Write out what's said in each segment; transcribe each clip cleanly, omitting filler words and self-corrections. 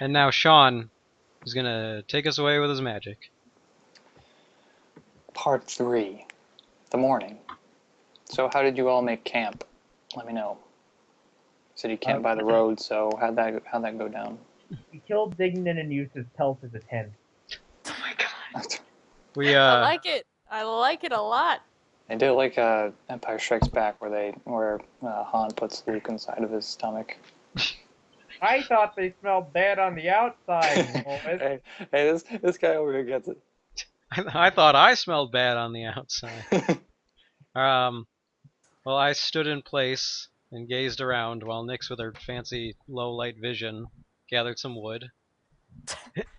And now Sean is gonna take us away with his magic. Part 3. The morning. So how did you all make camp? Let me know. Said you camped by the road, so how'd that go down? We killed Dignan and used his pelt as a tent. Oh my god. We I like it. I like it a lot. They did it like Empire Strikes Back, where Han puts Luke inside of his stomach. I thought they smelled bad on the outside. hey, this guy over here gets it. I thought I smelled bad on the outside. Well, I stood in place and gazed around while Nyx, with her fancy low light vision, gathered some wood.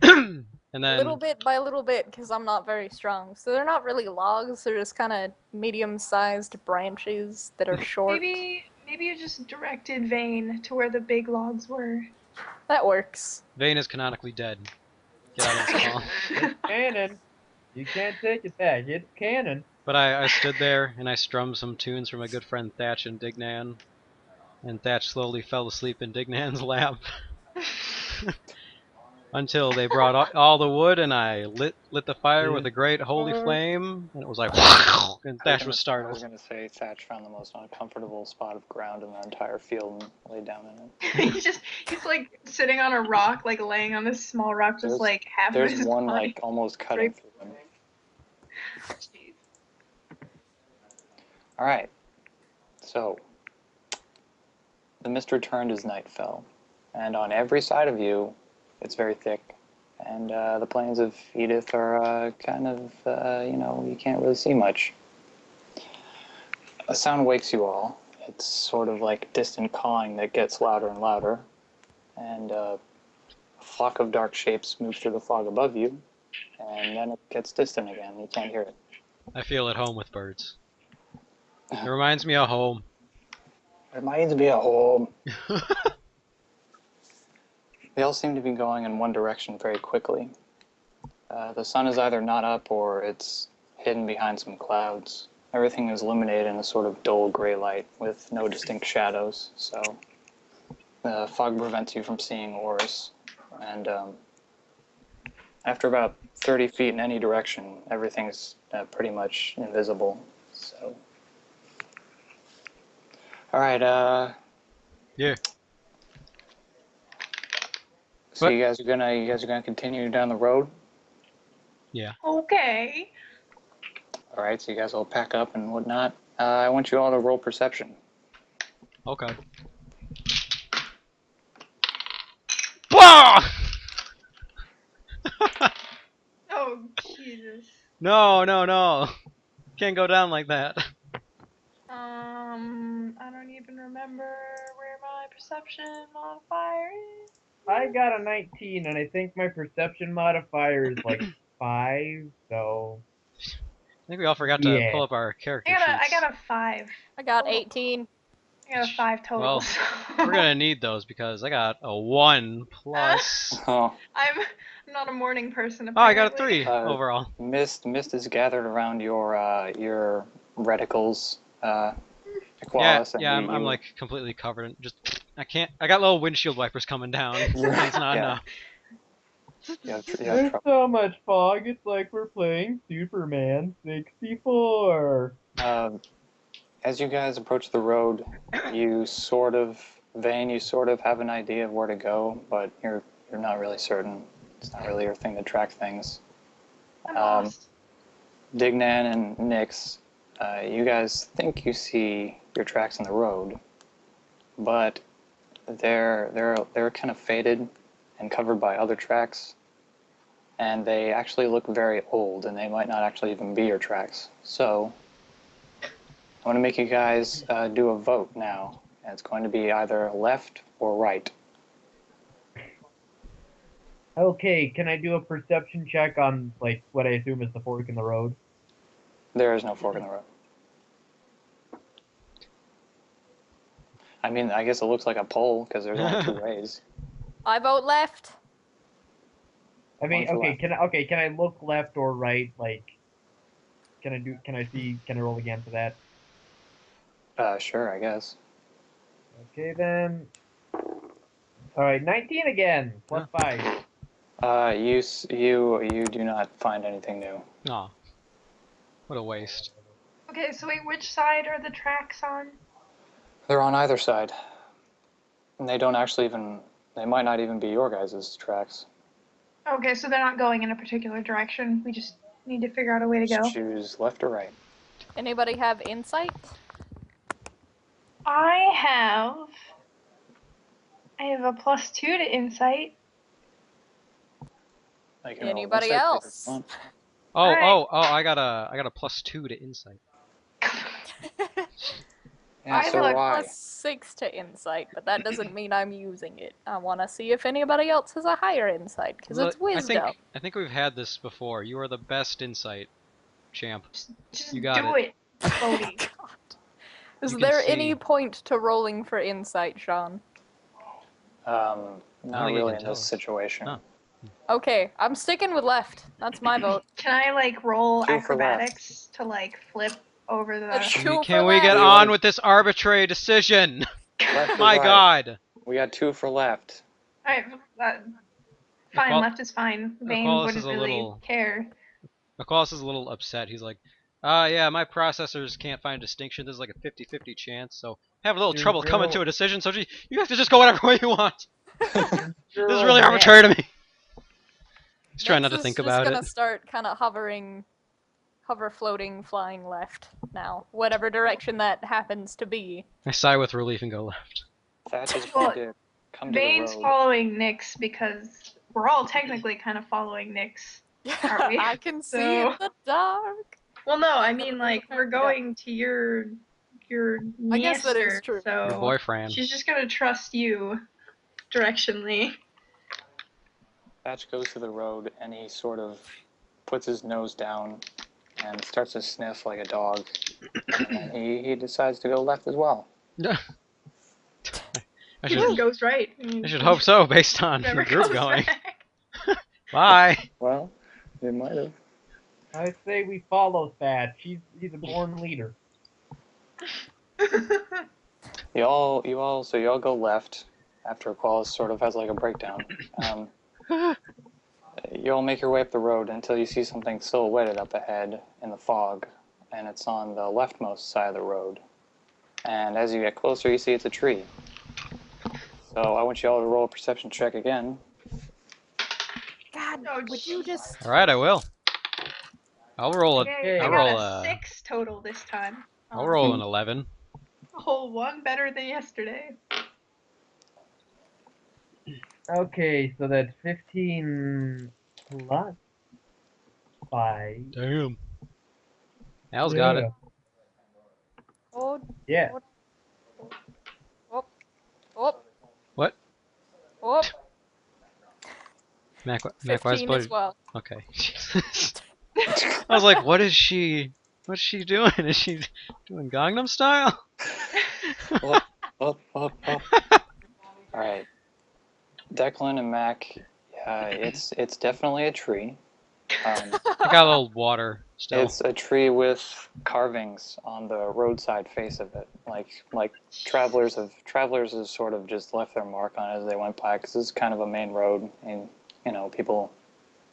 And then Little bit by little bit, because I'm not very strong. So they're not really logs, they're just kind of medium-sized branches that are short. Maybe you just directed Vane to where the big logs were. That works. Vane is canonically dead. Get out of this call. It's canon. You can't take it back. It's canon. But I stood there and I strummed some tunes for my good friend Thatch and Dignan. And Thatch slowly fell asleep in Dignan's lap. Until they brought all the wood and I lit the fire with a great holy flame, and it was like, and Thatch was I startled. was gonna say Thatch found the most uncomfortable spot of ground in the entire field and laid down in it. he's like sitting on a rock, like laying on this small rock, just like half of his There's one body. like almost cutting through him. Jeez. All right. So the mist returned as night fell, and on every side of you, it's very thick, and the plains of Edith are kind of, you can't really see much. A sound wakes you all. It's sort of like distant cawing that gets louder and louder, and a flock of dark shapes move through the fog above you, and then it gets distant again. You can't hear it. I feel at home with birds. It reminds me of home. Reminds me of home. They all seem to be going in one direction very quickly. The sun is either not up or it's hidden behind some clouds. Everything is illuminated in a sort of dull gray light with no distinct shadows, so the fog prevents you from seeing Oris. And after about 30 feet in any direction, everything's pretty much invisible. So, all right. Yeah. So But- you guys are gonna continue down the road. Yeah. Okay. All right. So you guys all pack up and whatnot. I want you all to roll perception. Okay. Bah! Oh Jesus. No. Can't go down like that. I don't even remember where my perception modifier is. I got a 19, and I think my perception modifier is like 5, so... I think we all forgot to pull up our character I sheets. got a 5. I got 18. I got a 5 total. Well, we're gonna need those because I got a 1 plus. Oh. I'm not a morning person. Oh, I got a apparently. 3 overall. Mist is gathered around your reticles, Equalis. Yeah, I'm like completely covered in just. I got little windshield wipers coming down. That's not enough. There's so much fog, it's like we're playing Superman 64. As you guys approach the road, you sort of have an idea of where to go, but you're not really certain. It's not really your thing to track things. I'm lost. Dignan and Nyx, you guys think you see your tracks in the road, but they're kind of faded and covered by other tracks, and they actually look very old, and they might not actually even be your tracks. So I want to make you guys do a vote now, and it's going to be either left or right. Okay, can I do a perception check on, like, what I assume is the fork in the road? There is no fork in the road. I mean, I guess it looks like a pole because there's only 2 ways. I vote left. I mean, One for okay, can I look left or right? Like, can I roll again for that? Sure, I guess. Okay then. All right, 19 again. Plus 5. You do not find anything new. Aw. What a waste. Okay, so wait, which side are the tracks on? They're on either side. And they don't actually even, they might not even be your guys' tracks. Okay, so they're not going in a particular direction. We just need to figure out a way to go. Just choose left or right. Anybody have insight? I have a +2 to insight. I can roll Anybody insight check if else? you want. Oh, Alright. I got a +2 to insight. Yeah, I so have do I. +6 to insight, but that doesn't mean I'm using it. I want to see if anybody else has a higher insight, because it's wisdom. I think we've had this before. You are the best insight champ. Just You got do it, Bodhi. God. Is You can there see. any point to rolling for insight, Sean? Not think you really can in tell this us. situation. Huh. Okay, I'm sticking with left. That's my vote. Can I like roll Two for left. acrobatics to like flip over That's the? true. Can for we get left. on with this arbitrary decision? Left or My right? God. We got 2 for left. Alright, fine. Equal- Left is fine. Vane Equalis wouldn't is a really little- care. McCallus is a little upset. He's like, yeah, my processors can't find a distinction. This is like a 50-50 chance, so I have a little You're trouble coming real- to a decision, so you have to just go whatever way you want. This You're is a really mess. arbitrary to me. He's trying not Nex to think is about just it. gonna start kind of hover floating, flying left now. Whatever direction that happens to be. I sigh with relief and go left. Thatch is Well, free to come to the Vane's road. following Nyx because we're all technically kind of following Nyx. Are we? I can see in So- the dark. Well, no, I Yeah, mean but like there's a we're pair- going to your I guess that is niece, true. Your so boyfriend. she's just gonna trust you directionally. Thatch goes to the road and he sort of puts his nose down and starts to sniff like a dog. And then he decides to go left as well. I He just goes right. I should hope so, based on Never your group comes going. back. Bye. Well, it might have. I say we follow Thatch. He's a born leader. You all go left after Qualis sort of has like a breakdown. You all make your way up the road until you see something silhouetted up ahead in the fog, and it's on the leftmost side of the road. And as you get closer, you see it's a tree. So I want you all to roll a perception check again. God, Oh, would you just... All right, I will. I'll roll a. Okay, I I'll got roll a a. 6 total this time. I'll roll an 11. A whole one better than yesterday. Okay, so that's 15 plus 5. Damn. Al's got it. Oh, Yeah. oh, oh. What? Oh, Mac, why's 15 as well. Okay. Jesus. I was like, what's she doing? Is she doing Gangnam Style? Up. Alright. Declan and Mac, it's definitely a tree. I got a little water still. It's a tree with carvings on the roadside face of it. Like travelers have sort of just left their mark on it as they went by, because this is kind of a main road, and people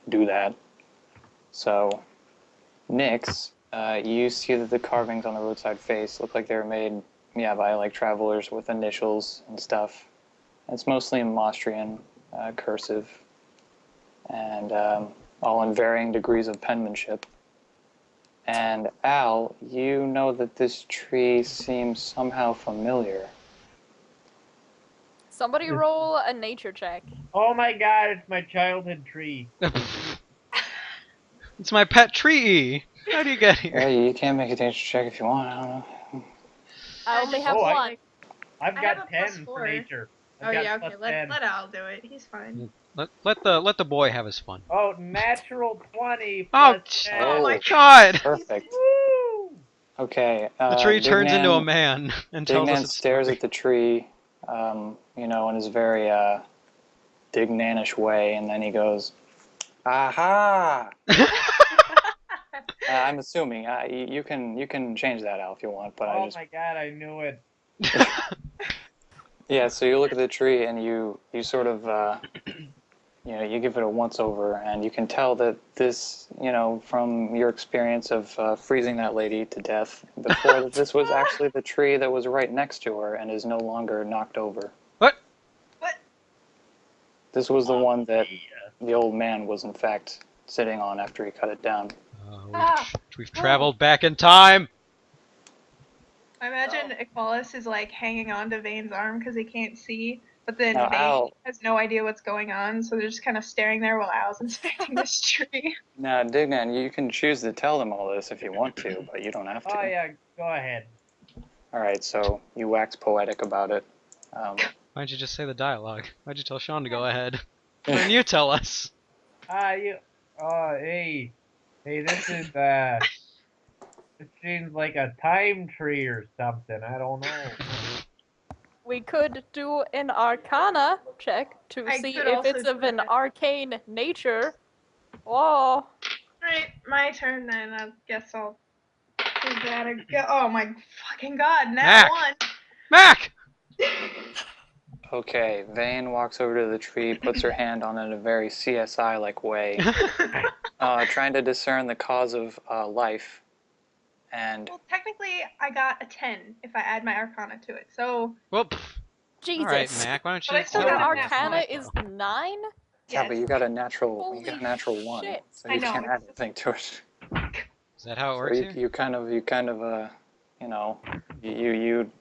do that. So, Nyx, you see that the carvings on the roadside face look like they were made, by like travelers with initials and stuff. It's mostly in Mostrian, cursive, and all in varying degrees of penmanship. And Al, you know that this tree seems somehow familiar. Somebody roll a nature check. Oh my god, it's my childhood tree. It's my pet tree. How do you get here? Yeah, you can make a nature check if you want. I don't know. I only have Oh, one. I've I got have a 10 +4. for nature. Oh I've got yeah, okay. plus Let 10. Al do it. He's fine. Let the boy have his fun. Oh, natural 20 Oh, plus 10. Oh my God! Perfect. Woo! Okay. The tree turns into a Dignan- man and tells us Dignan its stares story. at the tree, in his very Dignanish way, and then he goes, "Aha!" I'm assuming you can change that, Al, if you want, but I Oh just my god, I knew it. Yeah, so you look at the tree and you sort of, you give it a once over, and you can tell that this, from your experience of freezing that lady to death before, that this was actually the tree that was right next to her and is no longer knocked over. What? What? This was the one that Yeah. the old man was in fact sitting on after he cut it down. We've traveled back in time. I imagine Equalis is like hanging on to Vane's arm because he can't see, but then Now, Vane Al, has no idea what's going on, so they're just kind of staring there while Al's inspecting this tree. now, Dignan, you can choose to tell them all this if you want to, but you don't have to. Oh yeah, go ahead. All right, so you wax poetic about it. Why'd you just say the dialogue? Why'd you tell Sean to go ahead? Why didn't you tell us? Hey, this is it seems like a time tree or something. I don't know. We could do an Arcana check to I see could if also it's do of an that. arcane nature. Oh, Alright, my turn then. I guess I'll give that a go. Oh my fucking god, Mac! nat Mac! 1! Okay, Vane walks over to the tree, puts her hand on it in a very CSI-like way, trying to discern the cause of life. And Well, technically, I got a 10 if I add my Arcana to it, so. Well, Jesus. all right, Mac. Why don't But I you? still Your got a nat Arcana 1. is 9? yeah, but you got a natural, Holy one, shit. so I you know, can't add it's- anything to it. Is that how it So works here?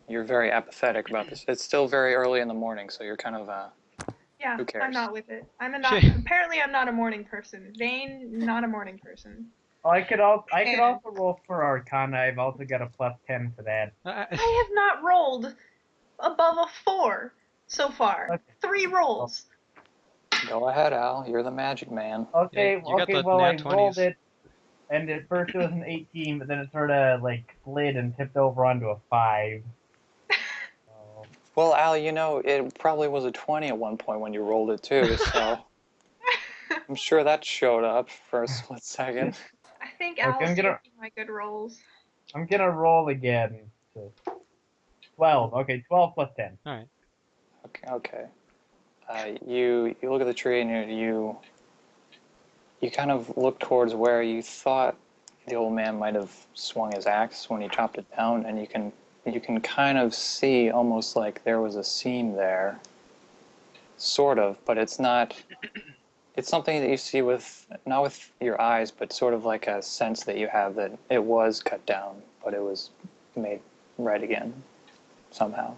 you're very apathetic about this. It's still very early in the morning, so you're kind of Yeah, Who cares? I'm not with it. Shit. Apparently I'm not a morning person. Vane, not a morning person. Oh, I could also roll for Arcana. I've also got a +10 for that. I have not rolled above a 4 so far. Okay. 3 rolls. Go ahead, Al. You're the magic man. Okay, you got the well I nat rolled 20s. it, and at first it was an 18, but then it sort of like slid and tipped over onto a 5. So, Well, Al, it probably was a 20 at one point when you rolled it too, so I'm sure that showed up for a split second. I think Okay, Al's I'm gonna- taking my good rolls. I'm gonna roll again. So 12. Okay, 12 plus 10. All right. Okay. You look at the tree and you kind of look towards where you thought the old man might have swung his axe when he chopped it down, and you can kind of see almost like there was a seam there, sort of, but it's not. It's something that you see not with your eyes, but sort of like a sense that you have that it was cut down, but it was made right again, somehow.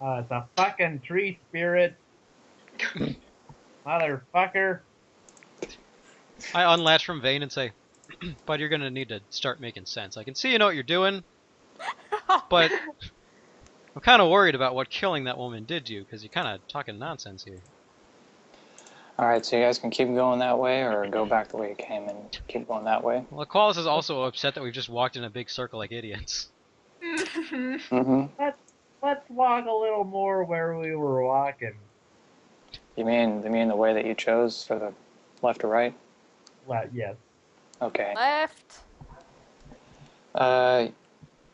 It's a fucking tree spirit. Motherfucker. I unlatch from Vane and say, "Bud, you're gonna need to start making sense. I can see you know what you're doing, but I'm kind of worried about what killing that woman did to you, because you're kind of talking nonsense here." All right, so you guys can keep going that way, or go back the way you came and keep going that way. Well, Aqualis is also upset that we've just walked in a big circle like idiots. Mm-hmm. Let's walk a little more where we were walking. You mean the way that you chose for the left or right? Yes. Okay. Left.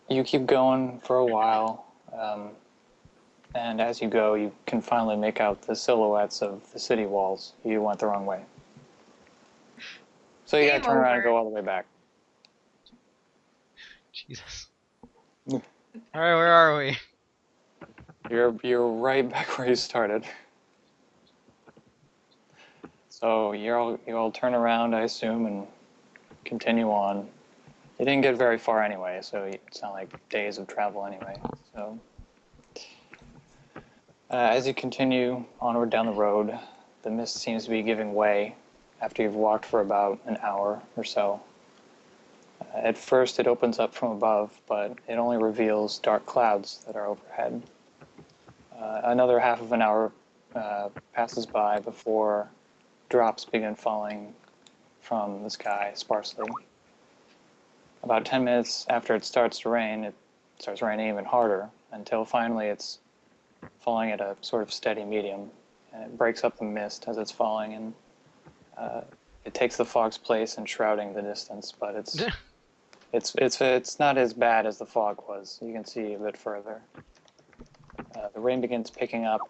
You keep going for a while, and as you go, you can finally make out the silhouettes of the city walls. You went the wrong way. So you gotta Game turn around and over. go all the way back. Jesus. All right, where are we? You're right back where you started. So you all turn around, I assume, and continue on. You didn't get very far anyway, so it's not like days of travel anyway. So as you continue onward down the road, the mist seems to be giving way after you've walked for about an hour or so. At first it opens up from above, but it only reveals dark clouds that are overhead. Another half of an hour passes by before drops begin falling from the sky sparsely. About 10 minutes after it starts to rain, it starts raining even harder, until finally it's falling at a sort of steady medium, and it breaks up the mist as it's falling, and it takes the fog's place in shrouding the distance, but it's not as bad as the fog was. You can see a bit further. The rain begins picking up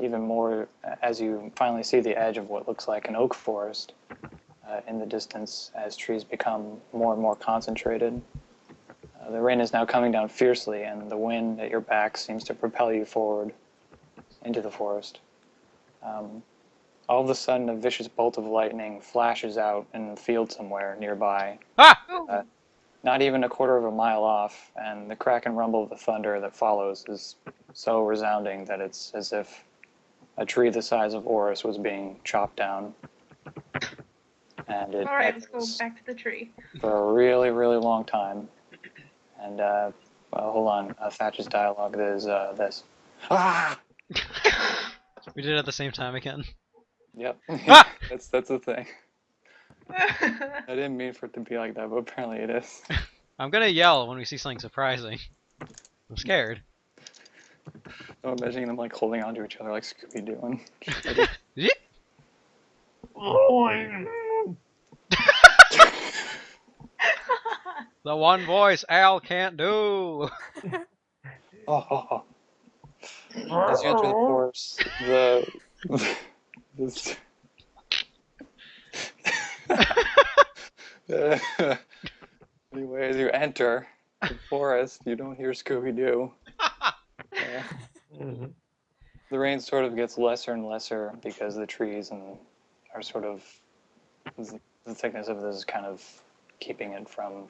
even more as you finally see the edge of what looks like an oak forest in the distance as trees become more and more concentrated. The rain is now coming down fiercely, and the wind at your back seems to propel you forward into the forest. All of a sudden, a vicious bolt of lightning flashes out in a field somewhere nearby. Ah! Not even a quarter of a mile off, and the crack and rumble of the thunder that follows is so resounding that it's as if a tree the size of Oris was being chopped down. And it Alright, let's echoes go back to the tree. for a really, really long time. And, well, hold on. Thatch's dialogue is this. Ah! We did it at the same time again. Yep. Ah! That's the thing. I didn't mean for it to be like that, but apparently it is. I'm gonna yell when we see something surprising. I'm scared. I'm imagining them like holding onto each other like Scooby-Doo. Yeet. The one voice Al can't do. Oh. As you enter the forest, this anyway, as you enter the forest, you don't hear Scooby-Doo. The rain sort of gets lesser and lesser because the trees are sort of, the thickness of this is kind of keeping it from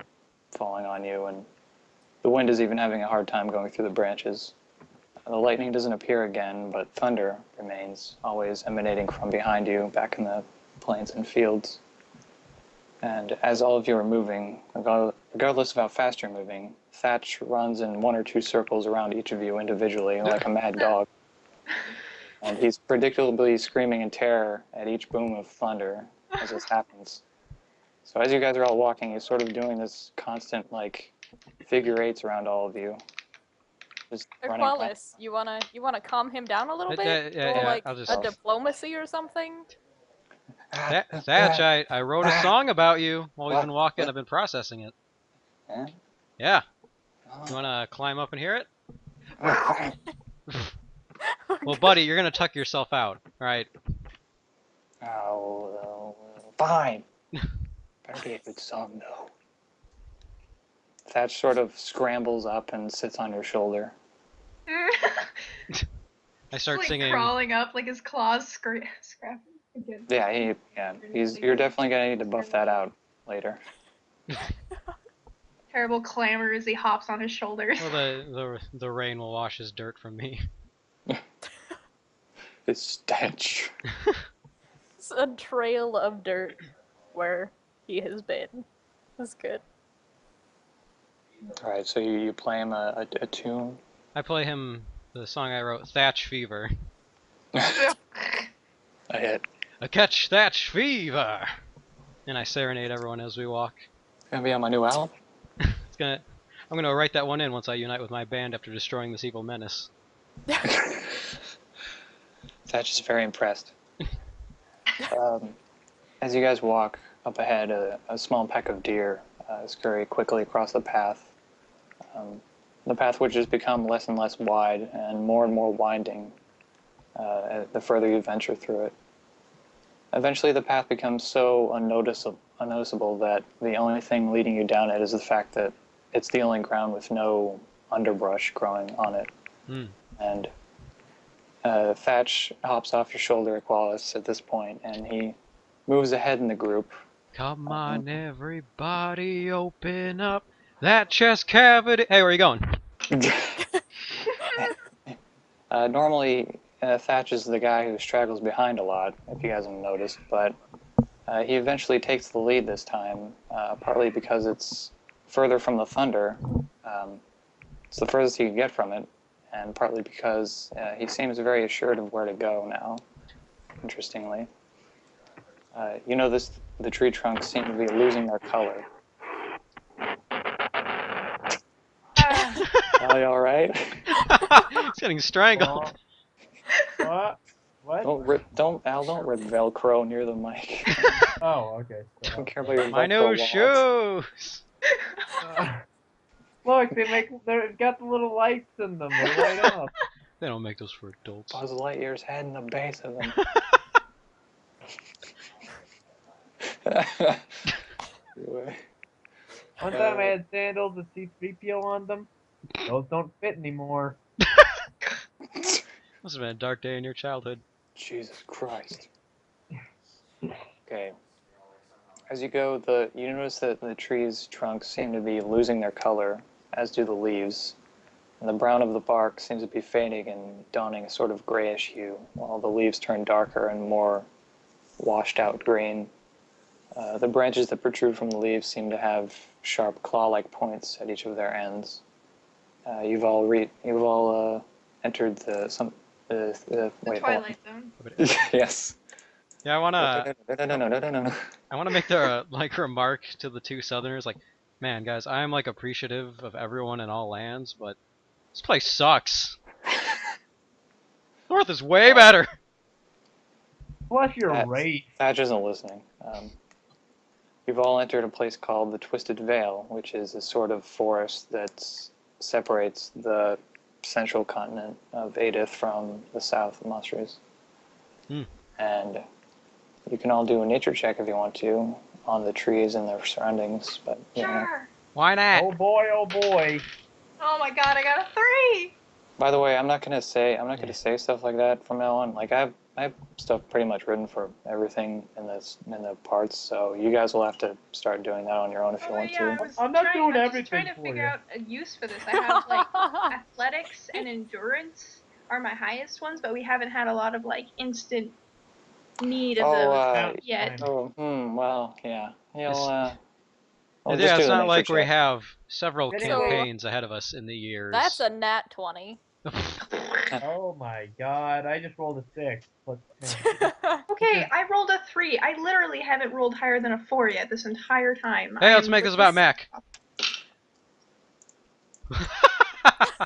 falling on you, and the wind is even having a hard time going through the branches. The lightning doesn't appear again, but thunder remains, always emanating from behind you, back in the plains and fields. And as all of you are moving, regardless of how fast you're moving, Thatch runs in 1 or 2 circles around each of you individually, like a mad dog. And he's predictably screaming in terror at each boom of thunder as this happens. So as you guys are all walking, he's sort of doing this constant, like, figure 8s around all of you. Just running around. Aqualis, you wanna calm him down a little bit? Yeah, Go, like I'll just... a diplomacy or something? Thatch, I wrote a song about you while we've been walking. I've been processing it. Yeah? Yeah. Oh. You wanna climb up and hear it? Well, buddy, you're gonna tuck yourself out, right? Oh, fine. Better be a good song, though. Thatch sort of scrambles up and sits on your shoulder. I start like singing. crawling up, like his claws scrapping again. Yeah, you're definitely gonna need to buff that out later. Terrible clamor as he hops on his shoulders. Well, the rain will wash his dirt from me. It's stench. It's a trail of dirt where he has been. That's good. Alright, so you play him a tune? I play him the song I wrote, Thatch Fever. I hit. I catch Thatch Fever! And I serenade everyone as we walk. It's gonna be on my new album? I'm gonna write that one in once I unite with my band after destroying this evil menace. Thatch is very impressed. As you guys walk up ahead, a small pack of deer scurry quickly across the path. The path which has become less and less wide and more winding the further you venture through it. Eventually the path becomes so unnoticeable that the only thing leading you down it is the fact that it's the only ground with no underbrush growing on it. And Thatch hops off your shoulder, Aqualis, at this point, and he moves ahead in the group. Come on, everybody, open up that chest cavity. Hey, where are you going? Normally, Thatch is the guy who straggles behind a lot, if you guys have noticed, but he eventually takes the lead this time, partly because it's further from the thunder. It's the furthest he can get from it, and partly because he seems very assured of where to go now, interestingly. You notice the tree trunks seem to be losing their color. Are you alright? He's getting strangled. What? Don't rip Velcro near the mic. Oh, okay. I don't care about your My Velcro new walls. shoes! Look, they've got the little lights in them. They light up. They don't make those for adults. Buzz Lightyear's head in the base of them. Anyway. One time I had sandals with C-3PO on them. Those don't fit anymore. Must have been a dark day in your childhood. Jesus Christ. Okay. As you go, you notice that the trees' trunks seem to be losing their color, as do the leaves. And the brown of the bark seems to be fading and dawning a sort of grayish hue, while the leaves turn darker and more washed out green. The branches that protrude from the leaves seem to have sharp claw-like points at each of their ends. You've all entered the wait, Twilight Zone. yes. Yeah, I wanna No. make the like remark to the two Southerners, like, man, guys, I am like appreciative of everyone in all lands, but this place sucks. North is way better. Plus your That's- race. Thatch isn't listening. You've all entered a place called the Twisted Vale, which is a sort of forest that separates the central continent of Adith from the south of Monsters. And you can all do a nature check if you want to on the trees and their surroundings, but Sure. Why not? Oh boy, oh boy. Oh my god, I got a 3! By the way, I'm not gonna say stuff like that from now on. Like I have stuff pretty much written for everything in the parts, so you guys will have to start doing that on your own if you want yeah, to. I'm not doing I'm everything just trying to for figure you. out a use for this. I have like athletics and endurance are my highest ones, but we haven't had a lot of like instant need of those yet. Well, yeah. You'll Yeah, just do it's the not nature like we check. have several So- campaigns ahead of us in the years. That's a nat 20. Oh my god, I just rolled a 6. Plus 10. Okay, I rolled a 3. I literally haven't rolled higher than a 4 yet this entire time. Hey, let's I'm make this about Mac.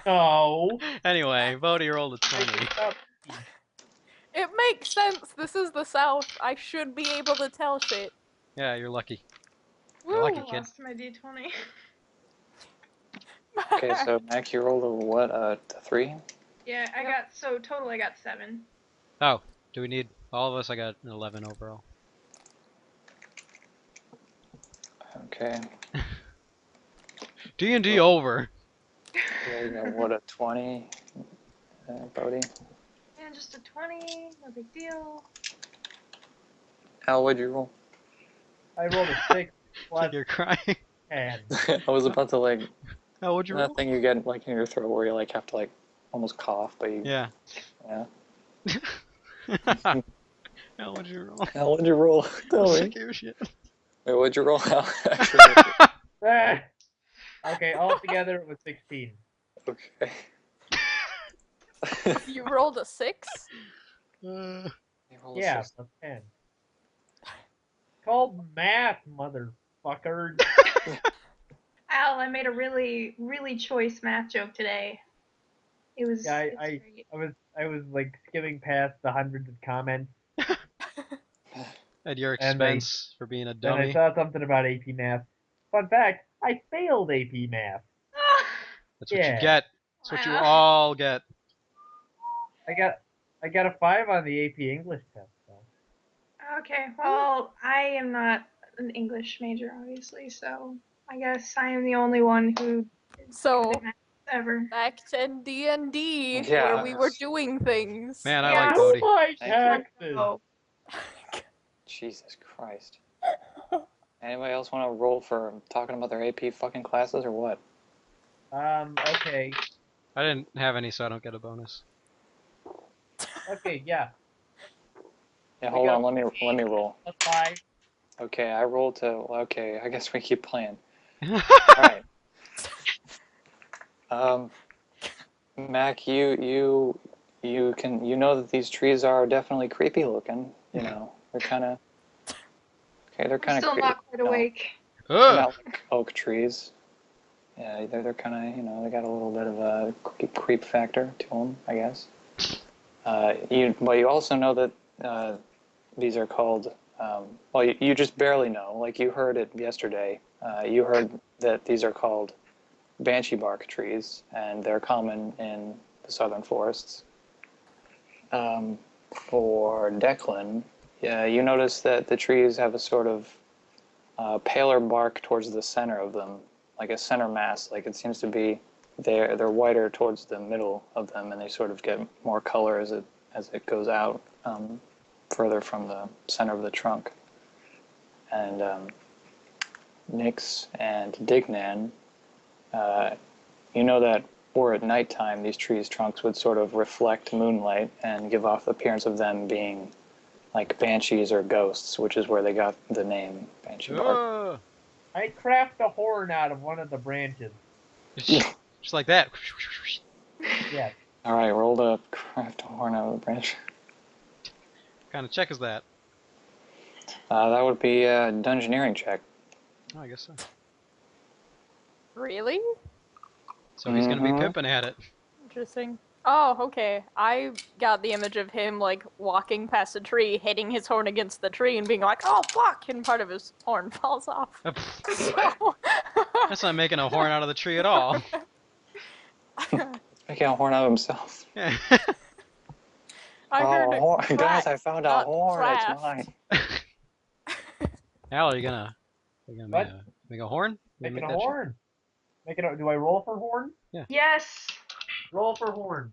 No. Anyway, Bodhi rolled a 20. It makes sense. This is the South. I should be able to tell shit. Yeah, you're lucky. Woo! You're I lucky, kid. lost my D20. Okay, so Mac, you rolled a what? A 3? Yeah, I got 7. Oh, do we need all of us? I got an 11 overall. Okay. D&D over. Yeah, you got what, a 20? Bodhi? And just a 20, no big deal. Al, what'd you roll? I rolled a 6 plus You're crying. 10. I was about to like Oh, what'd you roll? that thing you get like in your throat where you like have to like almost cough, but you Yeah. yeah. Al, what'd you roll? Al, what'd you roll? I'm Tell me. sick of your shit. Wait, what'd you roll, Al? Actually, Ah. Okay, altogether it was 16. okay. You rolled a 6? You rolled a Yeah, 6. plus 10. Called math, motherfucker. Al, I made a really, really choice math joke today. It was. Yeah, it's great. I was like skimming past the hundreds of comments, At your And they- expense for being a and I dummy. saw something about AP math. Fun fact, I failed AP math. That's what yeah. you get. That's what you Wow. all get. I got a 5 on the AP English test. So. Okay, well, I am not an English major, obviously, so I guess I am the only one who So, did math ever. back to D&D, Yeah. where we were doing things. Man, I Yeah. like Oh Bodhi. my Thank you. taxes! Oh, Jesus Christ. Anybody else want to roll for talking about their AP fucking classes or what? Okay. I didn't have any, so I don't get a bonus. Okay, yeah. Yeah, We hold got on, let me roll. Plus 5. Okay, I rolled to okay, I guess we keep playing. Alright. Mac, you know that these trees are definitely creepy looking, you know. They're kinda they're I'm kinda still creepy. not quite awake. They're Ugh. not like oak trees. Yeah, they're kind of, you know, they got a little bit of a creep factor to them, I guess. But you also know that these are called, well, you just barely know. Like you heard it yesterday. You heard that these are called banshee bark trees, and they're common in the southern forests. For Declan, yeah, you notice that the trees have a sort of paler bark towards the center of them, like a center mass. Like it seems to be they're whiter towards the middle of them, and they sort of get more color as it goes out further from the center of the trunk. And Nyx and Dignan, you know that were at nighttime, these trees' trunks would sort of reflect moonlight and give off the appearance of them being like banshees or ghosts, which is where they got the name Banshee Bark. I craft a horn out of one of the branches. Just like that. Yes. All right, roll to craft a horn out of the branch. What kind of check is that? That would be a dungeoneering check. Oh, I guess so. Really? So he's gonna be pimping at it. Interesting. Oh, okay. I got the image of him, like, walking past a tree, hitting his horn against the tree, and being like, oh, fuck! And part of his horn falls off. So... That's not making a horn out of the tree at all. Making a horn out of himself. Yeah. I heard horn. Guys, I found a horn. craft. It's mine. Al, are you gonna make a horn? Making a horn. Do I roll for horn? Yeah. Yes. Roll for horn.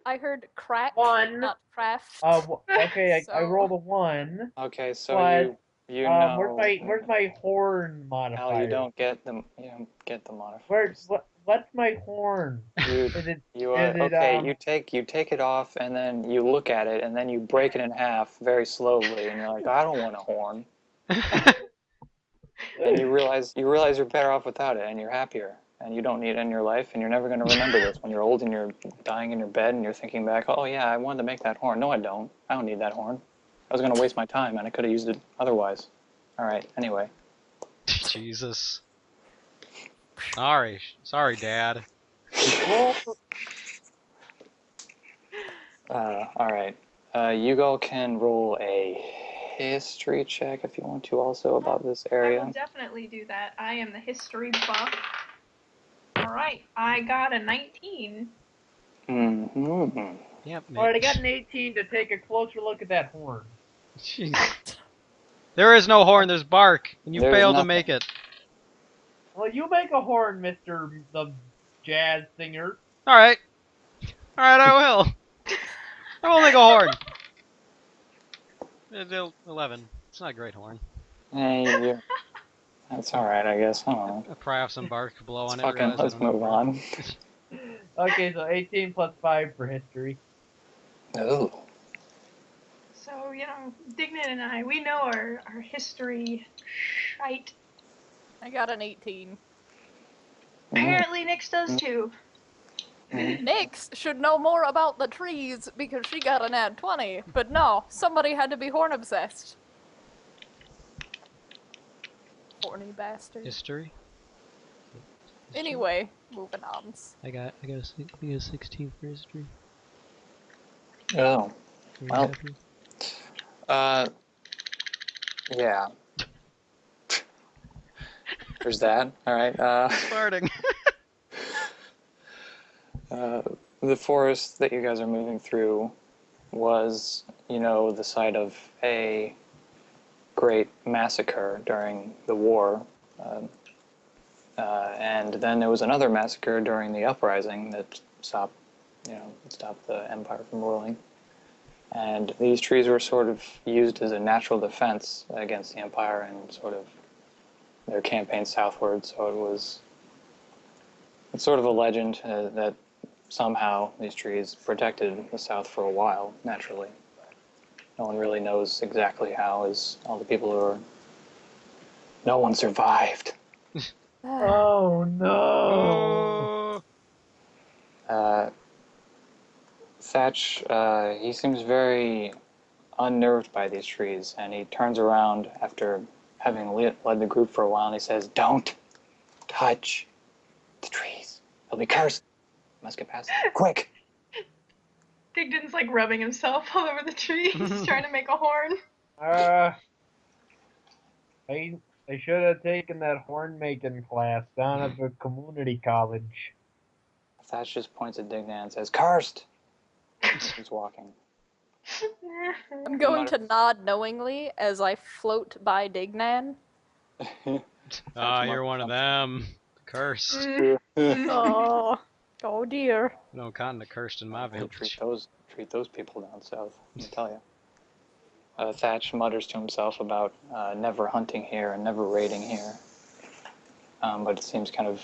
I heard crack, One. not craft. Okay, I So- rolled a 1. Okay, so But, you know. where's my horn modifier? Al, you don't get the modifier. What's my horn? You, Is it you is it, okay? You take it off, and then you look at it, and then you break it in half very slowly, and you're like, I don't want a horn. And you realize you're better off without it, and you're happier, and you don't need it in your life, and you're never going to remember this when you're old and you're dying in your bed, and you're thinking back, oh yeah, I wanted to make that horn. No, I don't. I don't need that horn. I was going to waste my time, and I could have used it otherwise. All right. Anyway. Jesus. Sorry, Dad. All right. You all can roll a history check if you want to also about this I area. will definitely do that. I am the history buff. Alright, I got a 19. Mm-hmm. Yep. Alright, I got an 18 to take a closer look at that horn. Jeez. There is no horn. There's bark, and you There's failed to nothing. make it. Well, you make a horn, Mr. the Jazz Singer. All right, I will. I will make a horn. 11. It's not a great horn. Hey, that's all right, I guess. I don't know. I'll pry off some bark, blow on it. Fucking, realize I let's don't have move a on. Okay, so 18 plus 5 for history. Oh. So, you know, Dignan and I, we know our history shite. I got an 18. Apparently Nyx does too. Nyx should know more about the trees because she got an ad 20, but no, somebody had to be horn obsessed. Horny bastard. History. Anyway, moving on. I got a 16 for history. Oh. Are you Well. happy? Yeah. There's that. All right. Farting. The forest that you guys are moving through was, you know, the site of a great massacre during the war. And then there was another massacre during the uprising that stopped the empire from ruling. And these trees were sort of used as a natural defense against the empire and sort of their campaign southward. So it's sort of a legend that somehow these trees protected the south for a while, naturally. No one really knows exactly how, as all the people who are... No one survived. Oh no! Oh. Thatch, he seems very unnerved by these trees, and he turns around after having led the group for a while, and he says, "Don't touch the trees. They'll be cursed. Must get past them. Quick!" Digdan's like rubbing himself all over the tree. He's trying to make a horn. I should have taken that horn making class down at the community college. Thatch just points at Dignan and says, "Cursed!" He's walking. I'm going to nod knowingly as I float by Dignan. You're one of them. Cursed. Oh, oh dear. No kind of cursed in my village. Treat those people down south, let me tell you. Thatch mutters to himself about never hunting here and never raiding here. But it seems kind of,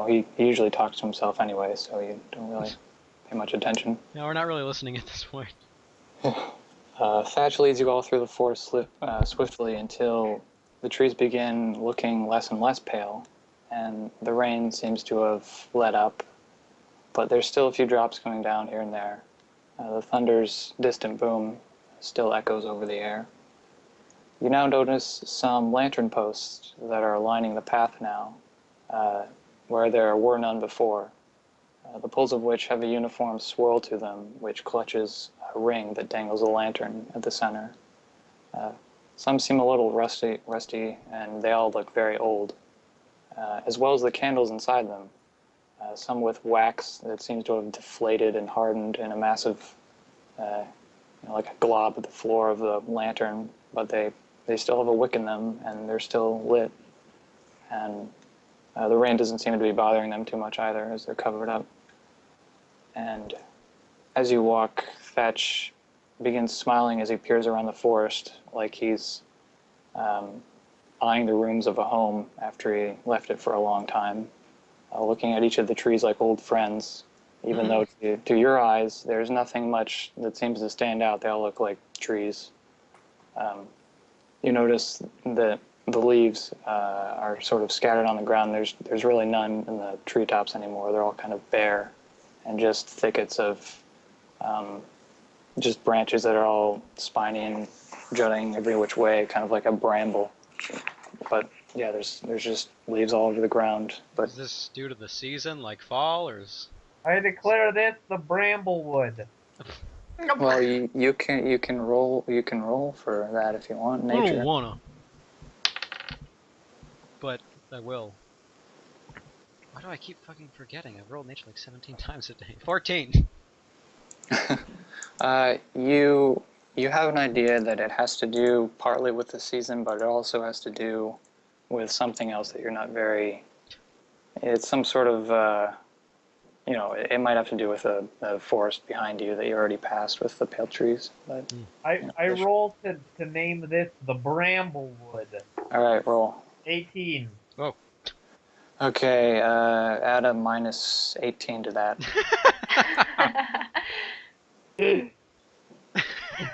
he usually talks to himself anyway, so you don't really pay much attention. No, we're not really listening at this point. Thatch leads you all through the forest swiftly until the trees begin looking less and less pale, and the rain seems to have let up, but there's still a few drops going down here and there. The thunder's distant boom still echoes over the air. You now notice some lantern posts that are lining the path now, where there were none before, the poles of which have a uniform swirl to them, which clutches a ring that dangles a lantern at the center. Some seem a little rusty, and they all look very old, as well as the candles inside them. Some with wax that seems to have deflated and hardened in a massive, like a glob at the floor of the lantern, but they still have a wick in them, and they're still lit. And the rain doesn't seem to be bothering them too much either, as they're covered up. And as you walk, Thatch begins smiling as he peers around the forest, like he's eyeing the rooms of a home after he left it for a long time, looking at each of the trees like old friends, even though to your eyes there's nothing much that seems to stand out. They all look like trees. You notice that the leaves are sort of scattered on the ground. There's really none in the treetops anymore. They're all kind of bare, and just thickets of just branches that are all spiny and jutting every which way, kind of like a bramble. But yeah, there's just leaves all over the ground. But is this due to the season, like fall, or is... I declare this the Bramblewood. well, you can roll for that if you want. Nature. I don't wanna, but I will. Why do I keep fucking forgetting? I've rolled nature like 17 times a day. 14. You have an idea that it has to do partly with the season, but it also has to do with something else that you're not very... It's some sort of, it might have to do with a forest behind you that you already passed with the pale trees. But I roll to name this the Bramblewood. All right, roll. 18. Oh. Okay, add a minus 18 to that.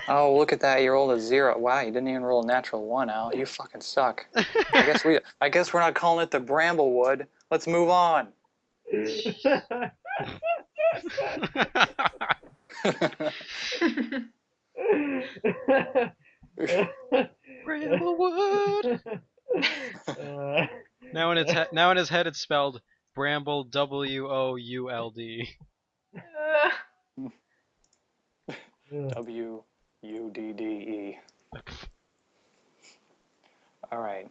Oh, look at that! You rolled a 0. Wow, you didn't even roll a natural 1, Al. You fucking suck. I guess we're not calling it the Bramblewood. Let's move on. Bramblewood. Now in his head it's spelled Bramble Would. Wudde. All right.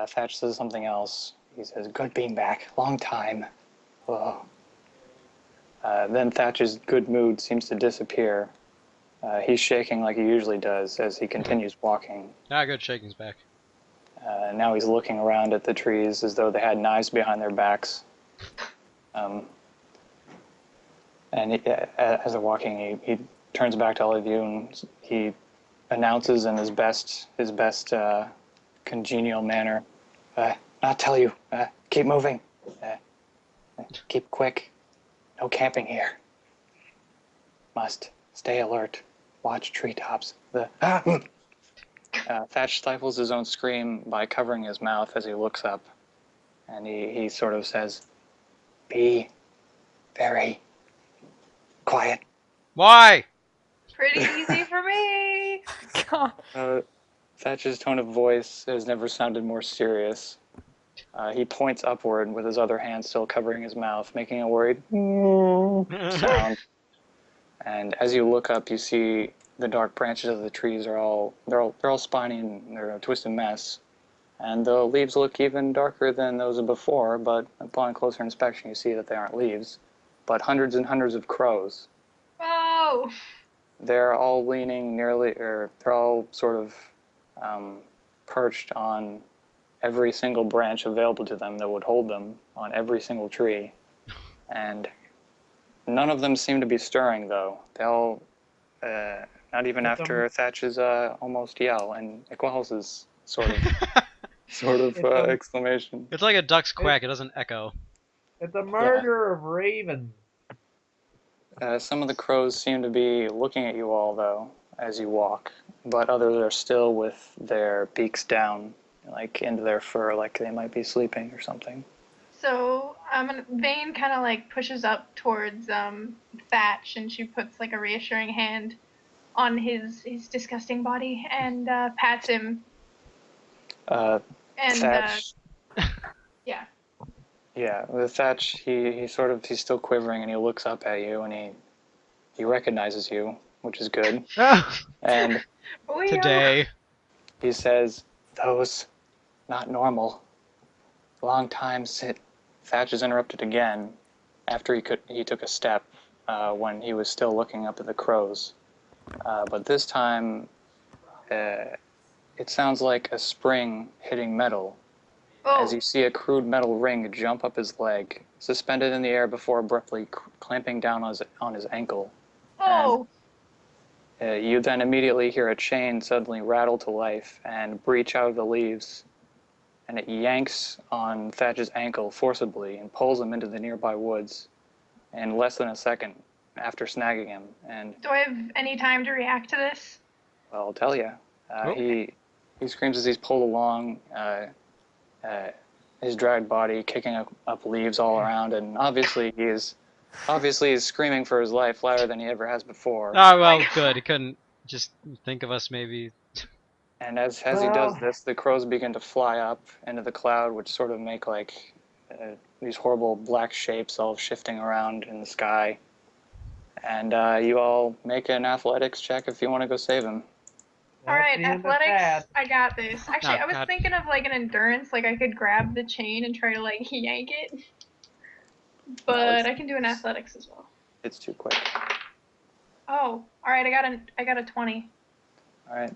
Thatch says something else. He says, "Good being back. Long time." Whoa. Then Thatch's good mood seems to disappear. He's shaking like he usually does as he continues walking. Good, shaking's back. Now he's looking around at the trees as though they had knives behind their backs. And as they're walking, he turns back to all of you and he announces in his best congenial manner, "Not tell you. Keep moving. Keep quick. No camping here. Must stay alert. Watch treetops." Thatch stifles his own scream by covering his mouth as he looks up, and he sort of says, "Be very quiet." Why? Pretty easy for me. God. Thatch's tone of voice has never sounded more serious. He points upward with his other hand still covering his mouth, making a worried sound. And as you look up, you see the dark branches of the trees are all spiny and they're a twisted mess. And the leaves look even darker than those of before, but upon closer inspection, you see that they aren't leaves. but hundreds and hundreds of crows. Oh! They're all leaning they're all sort of perched on every single branch available to them that would hold them on every single tree. And none of them seem to be stirring, though. They'll, not even after Thatch's almost yell, and Iqual's sort of exclamation. It's like a duck's quack, it doesn't echo. It's a murder of ravens. Some of the crows seem to be looking at you all, though, as you walk, but others are still with their beaks down, like into their fur, like they might be sleeping or something. So Vane kind of like pushes up towards Thatch, and she puts like a reassuring hand on his disgusting body and pats him. Thatch. Yeah. Yeah, with Thatch, he's still quivering, and he looks up at you, and he recognizes you, which is good. And today, he says, "Those, not normal. Long time since." Thatch is interrupted again, after he took a step when he was still looking up at the crows, but this time, it sounds like a spring hitting metal. As you see a crude metal ring jump up his leg, suspended in the air before abruptly clamping down on his ankle. Oh! And, you then immediately hear a chain suddenly rattle to life and breach out of the leaves, and it yanks on Thatch's ankle forcibly and pulls him into the nearby woods in less than a second after snagging him. And do I have any time to react to this? well, I'll tell you. He screams as he's pulled along. His dragged body kicking up leaves all around, and obviously he's screaming for his life louder than he ever has before. Oh, well, good. He couldn't just think of us, maybe. And as he does this, the crows begin to fly up into the cloud, which sort of make like these horrible black shapes all shifting around in the sky. And you all make an athletics check if you want to go save him. Alright, athletics, I got this. Actually, I was thinking of like an endurance, like I could grab the chain and try to like yank it. But I can do an athletics as well. It's too quick. Oh, alright, I got a 20. Alright.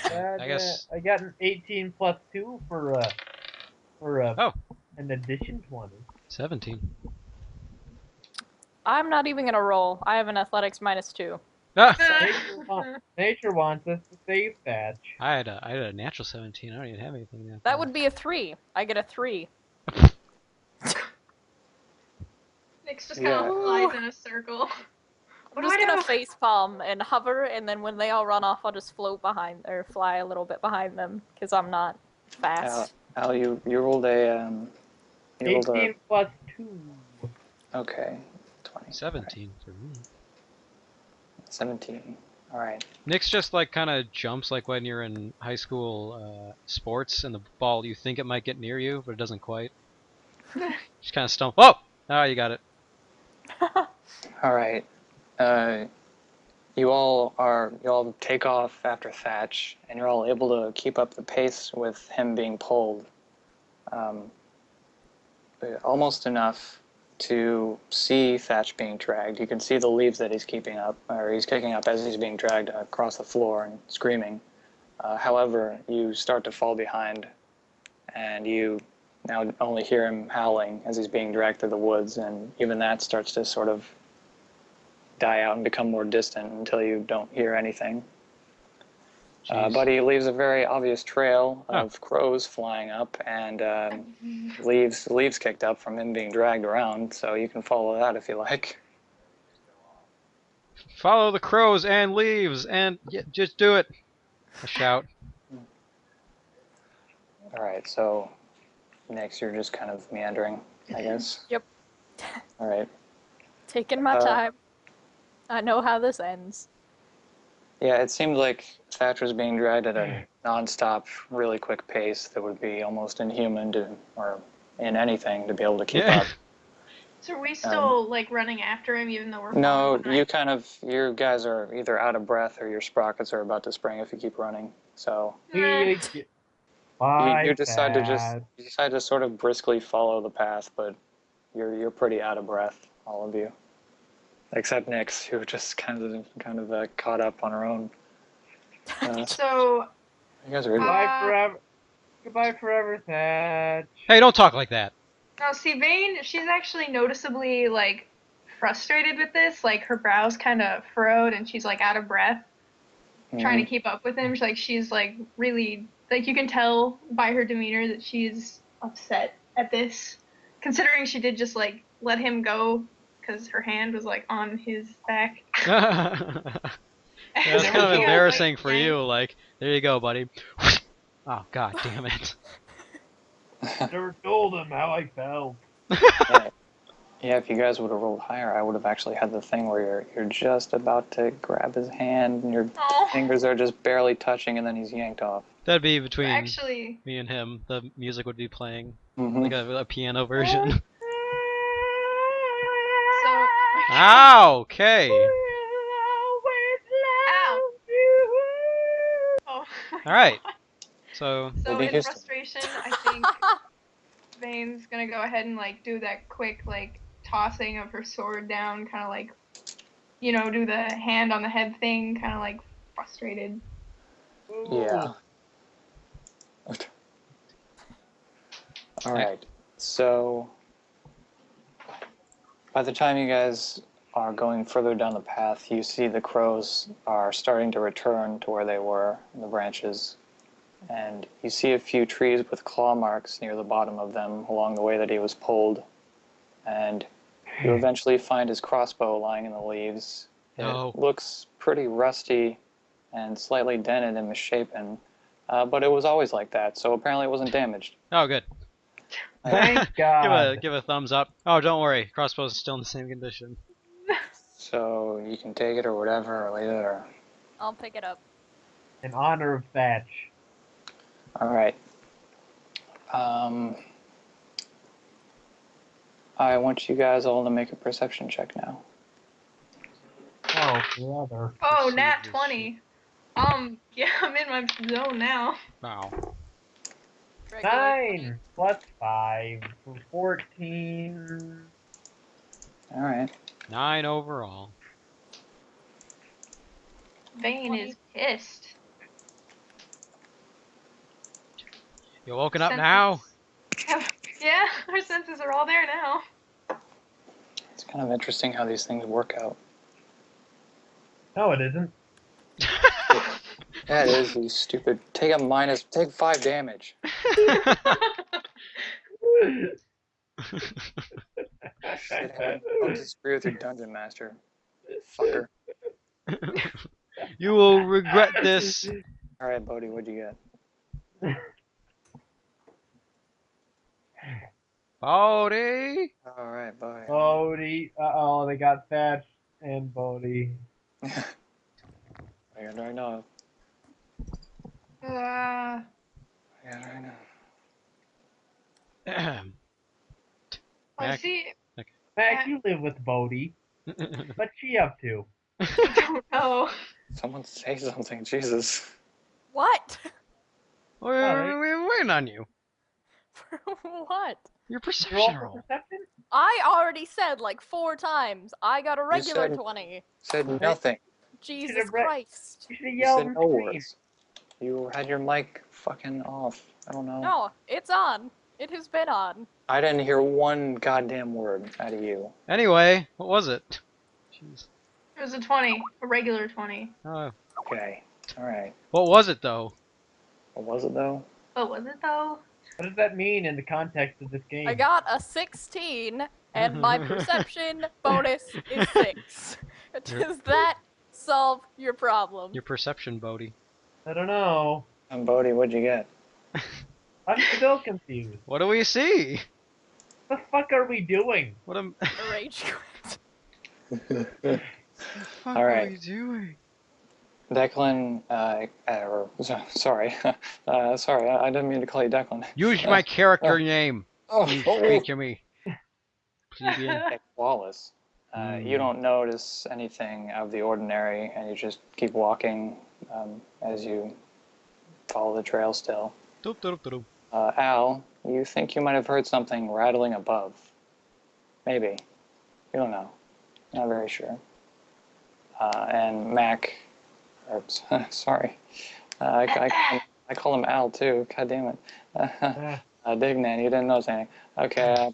I guess I got an 18 plus 2 for an addition 20. 17. I'm not even gonna roll. I have an athletics -2. Nature wants us to save Thatch. I had a natural 17. I don't even have anything there. That would be a 3. I get a 3. Nick's just kind of flies in a circle. I'm just gonna facepalm and hover, and then when they all run off, I'll just float behind or fly a little bit behind them because I'm not fast. Al, you rolled a 18 plus 2. Okay, 20. 17 for me. 17. All right. Nick's just like kind of jumps like when you're in high school sports and the ball, you think it might get near you, but it doesn't quite. Just kind of stump. Oh! Oh, you got it. All right. You all take off after Thatch, and you're all able to keep up the pace with him being pulled. Almost enough to see Thatch being dragged. You can see the leaves that he's kicking up as he's being dragged across the floor and screaming. However, you start to fall behind, and you now only hear him howling as he's being dragged through the woods, and even that starts to sort of die out and become more distant until you don't hear anything. But he leaves a very obvious trail of crows flying up and leaves kicked up from him being dragged around, so you can follow that if you like. Follow the crows and leaves, and just do it. A shout. All right, so next you're just kind of meandering, I guess. Yep. All right. Taking my time. I know how this ends. Yeah, it seemed like Thatch was being dragged at a non-stop, really quick pace that would be almost inhuman or in anything to be able to keep up. So are we still like running after him even though we're No, behind? you guys are either out of breath or your sprockets are about to spring if you keep running. So you decide to sort of briskly follow the path, but you're pretty out of breath all of you, except Nyx, who just kind of caught up on her own. So, You guys are idiots. Goodbye forever. Goodbye forever, Thatch. Hey, don't talk like that. now see, Vane, she's actually noticeably, like, frustrated with this. Like, her brows kind of furrowed and she's, like, out of breath, trying to keep up with him. She's, like, really, like, you can tell by her demeanor that she's upset at this, considering she did just, like, let him go because her hand was, like, on his back. That's kind of She got, embarrassing like, for you. Like, there you go, buddy. Oh, god damn it. Never told him how I felt. Yeah, if you guys would have rolled higher, I would have actually had the thing where you're just about to grab his hand and your fingers are just barely touching and then he's yanked off. That'd be between Actually, me and him. The music would be playing, Mm-hmm. like a piano version. so. Ow! Okay. Ow! Oh. Alright. So, So Whitney in Houston. frustration, I think Vane's gonna go ahead and like do that quick like tossing of her sword down, kind of like, you know, do the hand on the head thing, kind of like frustrated. Yeah. Alright, so by the time you guys are going further down the path, you see the crows are starting to return to where they were in the branches. And you see a few trees with claw marks near the bottom of them along the way that he was pulled. And you eventually find his crossbow lying in the leaves. No. It looks pretty rusty and slightly dented and misshapen, but it was always like that, so apparently it wasn't damaged. oh, good. Thank God. Give a thumbs up. Oh, don't worry. Crossbow's still in the same condition. So you can take it or whatever, or leave it, or... I'll pick it up. In honor of Thatch. Alright. I want you guys all to make a perception check now. Oh, brother. Oh, nat Perceive this 20. Yeah, I'm in my zone now. Wow. Regular 9 plus 5 for 14. Alright. 9 overall. Vane is pissed. You woken up Senses- now? Yeah, our senses are all there now. It's kind of interesting how these things work out. No, it isn't. Yeah, it is, you stupid. Take 5 damage. Shithead. Don't disagree with your dungeon master. Fucker. You will regret this. Alright, Bodhi, what'd you get? Bodhi! Alright, Bodhi. Bodhi. Uh-oh, they got Thatch and Bodhi. I don't know. Uh, I don't know. I Mac- see. Mac, you live with Bodhi. What's she up to? I don't know. Someone say something, Jesus. What? We're waiting on you. For what? Your Roll perception for roll. perception? I already said like 4 times. I got a regular said- 20. Said nothing. Jesus Should've re- Christ. You should have You yelled said and no screamed. words. You had your mic fucking off. I don't know. No, it's on. It has been on. I didn't hear one goddamn word out of you. Anyway, what was it? Jeez. It was a 20, a regular 20. Okay. Alright. What was it though? What was it though? But was it though? What does that mean in the context of this game? I got a 16, and my perception bonus is 6. Does that solve your problem? Your perception, Bodhi. I don't know. And Bodhi, what'd you get? I'm still confused. What do we see? What the fuck are we doing? What am A rage quit. the fuck All are right. we doing? Declan, sorry. Sorry, I didn't mean to call you Declan. Use my character name. Oh, You speak to me. Plebeian. Wallace. You don't notice anything of the ordinary, and you just keep walking as you follow the trail still. Doop, doop, doop. Al, you think you might have heard something rattling above. Maybe. You don't know. Not very sure. And Mac, or, sorry, I call him Al too. God damn it. Dignan, you didn't notice anything. Okay,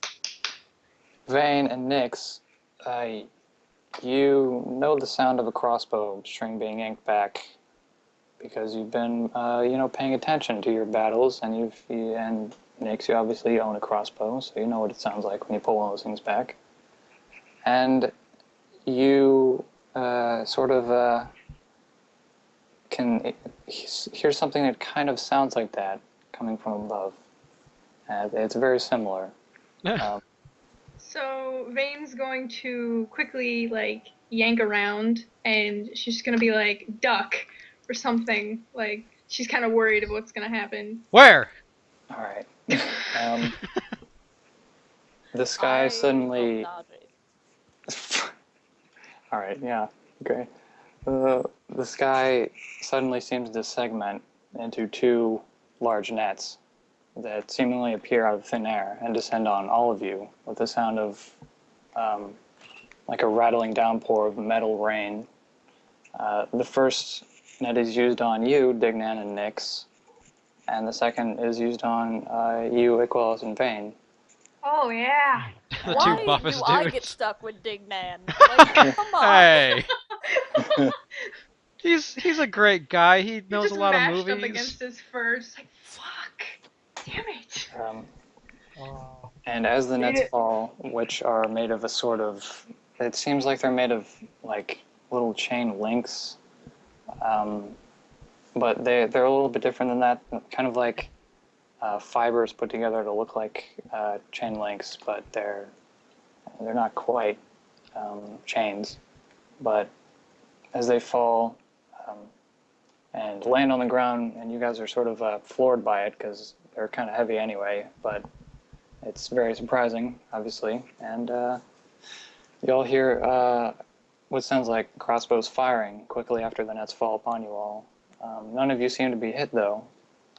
Vane and Nyx, you know the sound of a crossbow string being yanked back because you've been, paying attention to your battles, and and Nyx, you obviously own a crossbow, so you know what it sounds like when you pull one of those things back. And you can hear something that kind of sounds like that coming from above. It's very similar. So Vane's going to quickly like yank around, and she's gonna be like duck or something. Like she's kind of worried of what's gonna happen. Where? All right. The sky I suddenly. will dodge it. All right. Yeah. Okay. The sky suddenly seems to segment into two large nets that seemingly appear out of thin air and descend on all of you with the sound of like a rattling downpour of metal rain. The first net is used on you, Dignan and Nyx, and the second is used on you, Iqualis and Vane. Oh yeah. The two Why buffest do I dudes. get stuck with Dignan? Like, come on. Hey. He's a great guy. He You're knows just a lot of mashed movies. up against his fur, just like fuck. Damn it. Oh. And as the nets fall, which are made of a sort of, it seems like they're made of like little chain links, but they're a little bit different than that, kind of like fibers put together to look like chain links, but they're not quite chains. But as they fall and land on the ground, and you guys are sort of floored by it because they're kind of heavy anyway, but it's very surprising, obviously, and you all hear what sounds like crossbows firing quickly after the nets fall upon you all. None of you seem to be hit, though.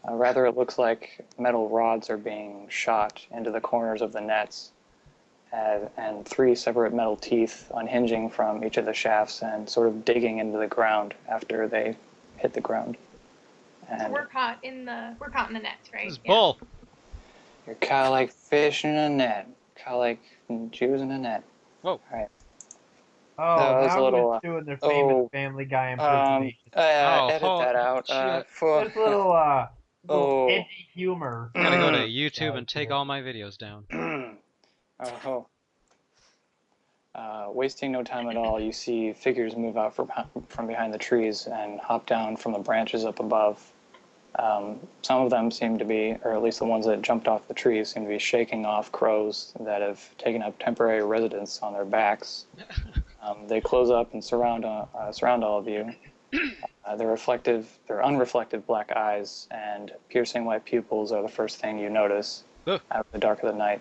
Rather, it looks like metal rods are being shot into the corners of the nets, and three separate metal teeth unhinging from each of the shafts and sort of digging into the ground after they hit the ground. And So we're caught in the nets, right? This is bull. you're caught like fish in a net. Caught like Jews in a net. Whoa. All right. Oh, That was now a little, who's doing their famous Family Guy impersonation? edit that out. This little Oh. edgy humor. Gotta go to Oh. YouTube and take all my videos down. Wasting no time at all, you see figures move out from behind the trees and hop down from the branches up above. Some of them seem to be, or at least the ones that jumped off the trees, seem to be shaking off crows that have taken up temporary residence on their backs. They close up and surround all of you. Their unreflective black eyes and piercing white pupils are the first thing you notice out of the dark of the night.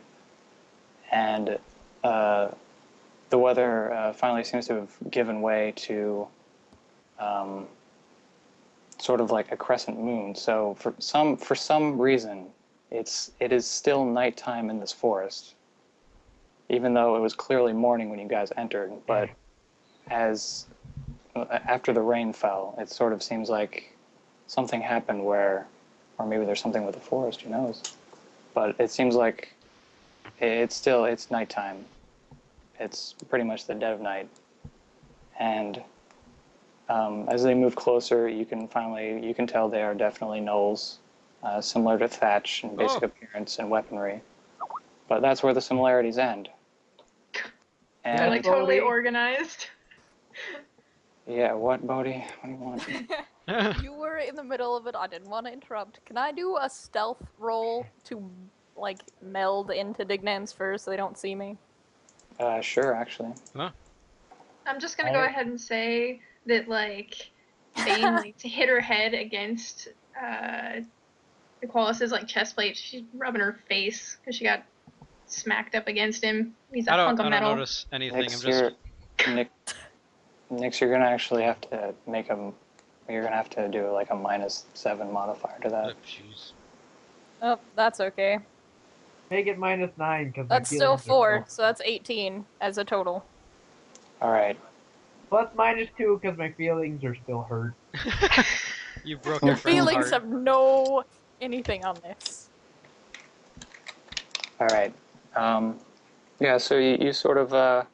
And the weather finally seems to have given way to sort of like a crescent moon. So for some reason, it is still nighttime in this forest, even though it was clearly morning when you guys entered. But after the rain fell, it sort of seems like something happened or maybe there's something with the forest. Who knows? But it seems like it's nighttime. It's pretty much the dead of night, and as they move closer, you can tell they are definitely gnolls, similar to Thatch in basic appearance and weaponry. But that's where the similarities end. And They're like totally organized. yeah, what, Bodhi? What do you want? You were in the middle of it. I didn't want to interrupt. Can I do a stealth roll to, like, meld into Dignan's fur so they don't see me? Sure, actually. Huh? I'm just gonna go ahead and say that like Vane like to hit her head against Equalis's like chest plate. She's rubbing her face because she got smacked up against him. He's a hunk of I metal. don't notice anything. Nyx, you're gonna actually have to you're gonna have to do like a -7 modifier to that. Jeez. Oh, that's okay. Make it -9 because That's still 4, so that's 18 as a total. All right. Plus -2 because my feelings are still hurt. You broke Your your friend's Feelings heart. have no anything on this. All right. Yeah. So you sort of I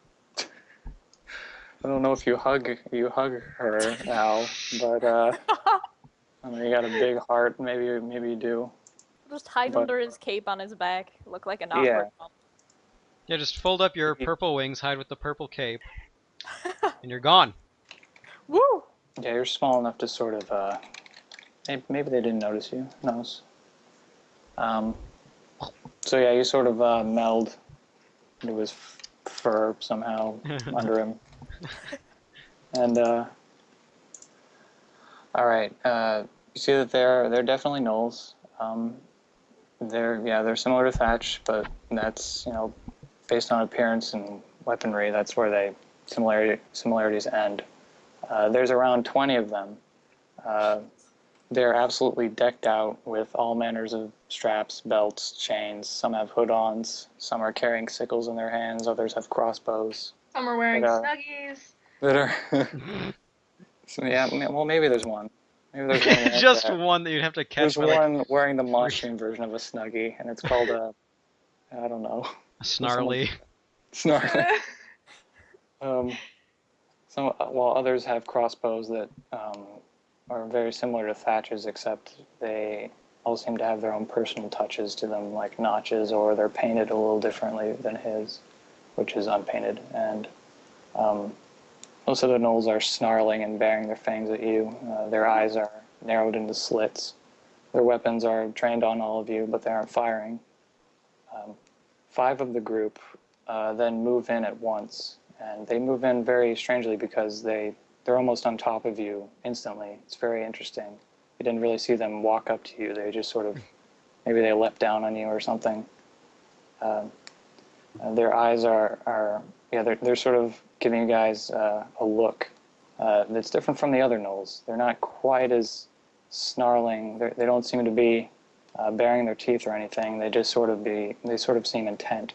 don't know if you hug her now, but I mean, you got a big heart. Maybe you do. Just hide But under his cape on his back. Look like an yeah. awkward bump. Yeah, just fold up your purple wings, hide with the purple cape, and you're gone. Woo! Yeah, you're small enough to sort of maybe they didn't notice you. Who knows? So yeah, you sort of meld into his fur somehow under him, and all right. You see that they're definitely gnolls. They're similar to Thatch, but that's based on appearance and weaponry. That's where they similarities end. There's around 20 of them. They're absolutely decked out with all manners of straps, belts, chains. Some have hood-ons. Some are carrying sickles in their hands. Others have crossbows. Some are wearing But, snuggies. that are so, yeah. Well, maybe there's one. Maybe there's one like Just that. one that you'd have to catch There's for like one wearing the monstering version of a snuggie, and it's called I don't know. a snarly. Snarly. While others have crossbows that are very similar to Thatch's, except they all seem to have their own personal touches to them, like notches, or they're painted a little differently than his, which is unpainted. And most of the gnolls are snarling and baring their fangs at you. Their eyes are narrowed into slits. Their weapons are trained on all of you, but they aren't firing. 5 of the group then move in at once, and they move in very strangely because they're almost on top of you instantly. It's very interesting. You didn't really see them walk up to you. They just sort of, maybe they leapt down on you or something. Their eyes they're sort of giving you guys a look that's different from the other gnolls. They're not quite as snarling. They don't seem to be baring their teeth or anything. They just sort of seem intent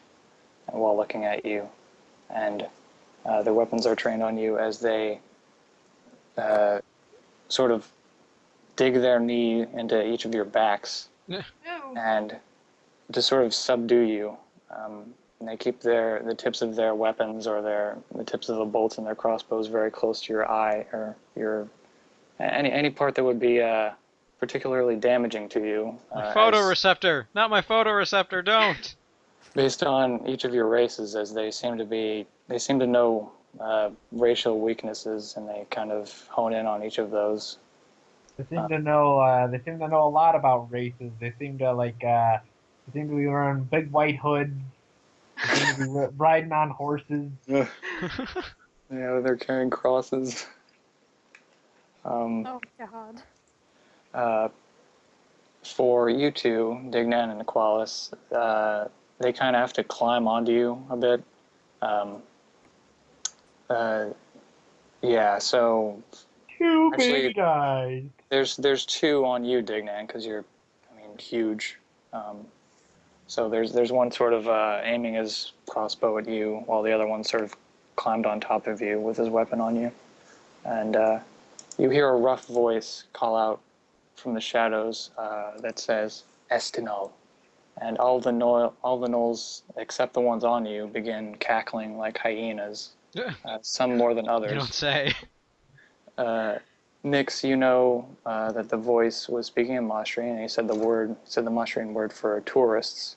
while looking at you, and their weapons are trained on you as they sort of dig their knee into each of your backs Ew. and to sort of subdue you. And they keep the tips of their weapons or the tips of the bolts in their crossbows very close to your eye or any part that would be particularly damaging to you. My photoreceptor! Not my photoreceptor, don't! Based on each of your races, as they seem to know racial weaknesses, and they kind of hone in on each of those. They seem to know. They seem to know a lot about races. They seem to They seem to be wearing big white hoods. They seem to be riding on horses. Yeah, they're carrying crosses. Oh god. For you two, Dignan and Aqualis, they kind of have to climb onto you a bit. Yeah, so Two actually, big guys. there's 2 on you, Dignan, because you're, huge. So there's one sort of aiming his crossbow at you, while the other one sort of climbed on top of you with his weapon on you. And you hear a rough voice call out from the shadows that says, Estinol. And all the gnolls, except the ones on you, begin cackling like hyenas, some more than others. You don't say. Nix, you know that the voice was speaking in Mostrian, and he said the Mostrian word for tourists.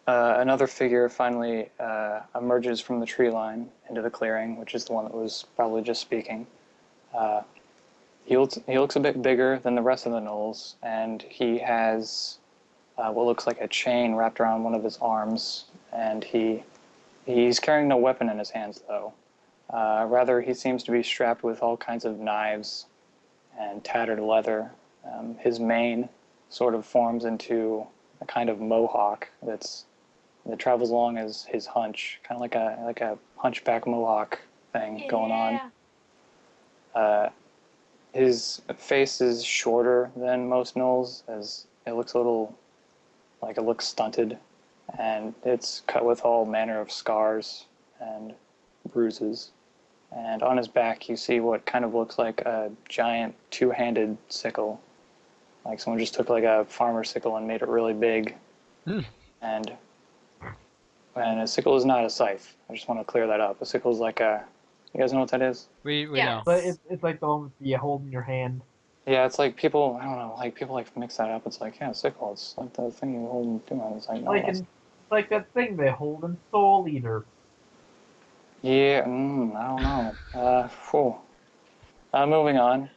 Another figure finally emerges from the tree line into the clearing, which is the one that was probably just speaking. He looks a bit bigger than the rest of the gnolls, and he has what looks like a chain wrapped around one of his arms, and he's carrying no weapon in his hands, though. Rather, he seems to be strapped with all kinds of knives and tattered leather. His mane sort of forms into a kind of mohawk that travels along as his hunch, kind of like a hunchback mohawk thing going on. His face is shorter than most gnolls, as it looks a little like it looks stunted, and it's cut with all manner of scars and bruises. And on his back, you see what kind of looks like a giant two-handed sickle. Like someone just took like a farmer sickle and made it really big. And a sickle is not a scythe. I just want to clear that up. A sickle is like a... You guys know what that is? We Yeah. know. But it's like the one you hold in your hand. Yeah, it's like people, I don't know, like people like mix that up. It's like, yeah, sickle, it's like the thing you hold and do on. It's like, no, It's like that thing they hold in Soul Eater. yeah, I don't know. Moving on.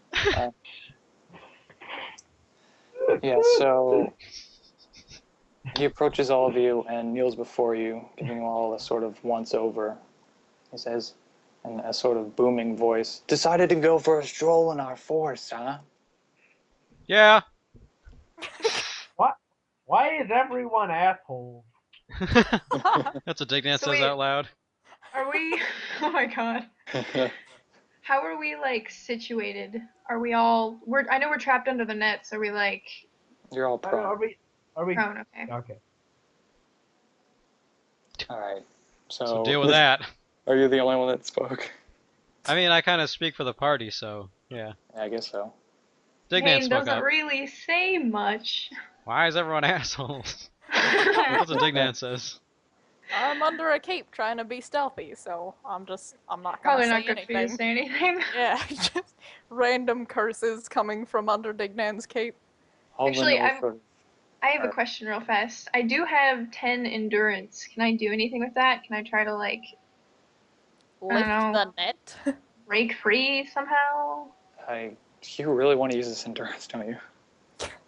Yeah, so he approaches all of you and kneels before you, giving you all a sort of once-over. He says, in a sort of booming voice, "Decided to go for a stroll in our forest, huh?" Yeah. What? Why is everyone assholes? That's what Dignan So says wait. out loud. Are we? Oh my god. How are we like situated? Are we all? I know we're trapped under the nets. Are we like You're all Are prone. we? prone? Okay. Okay. All right. So deal with that. Are you the only one that spoke? I mean, I kind of speak for the party, so yeah. Yeah, I guess so. Dignan Kane spoke doesn't up. really say much. Why is everyone assholes? That's what Dignan says. I'm under a cape trying to be stealthy, so I'm not gonna Probably say not good anything. for you to say anything. Yeah, just random curses coming from under Dignan's cape. All Actually, the notes sort of- I have a question real fast. I do have 10 endurance. Can I do anything with that? Can I try to like Lift know. the net. break free somehow? You really want to use this endurance, don't you?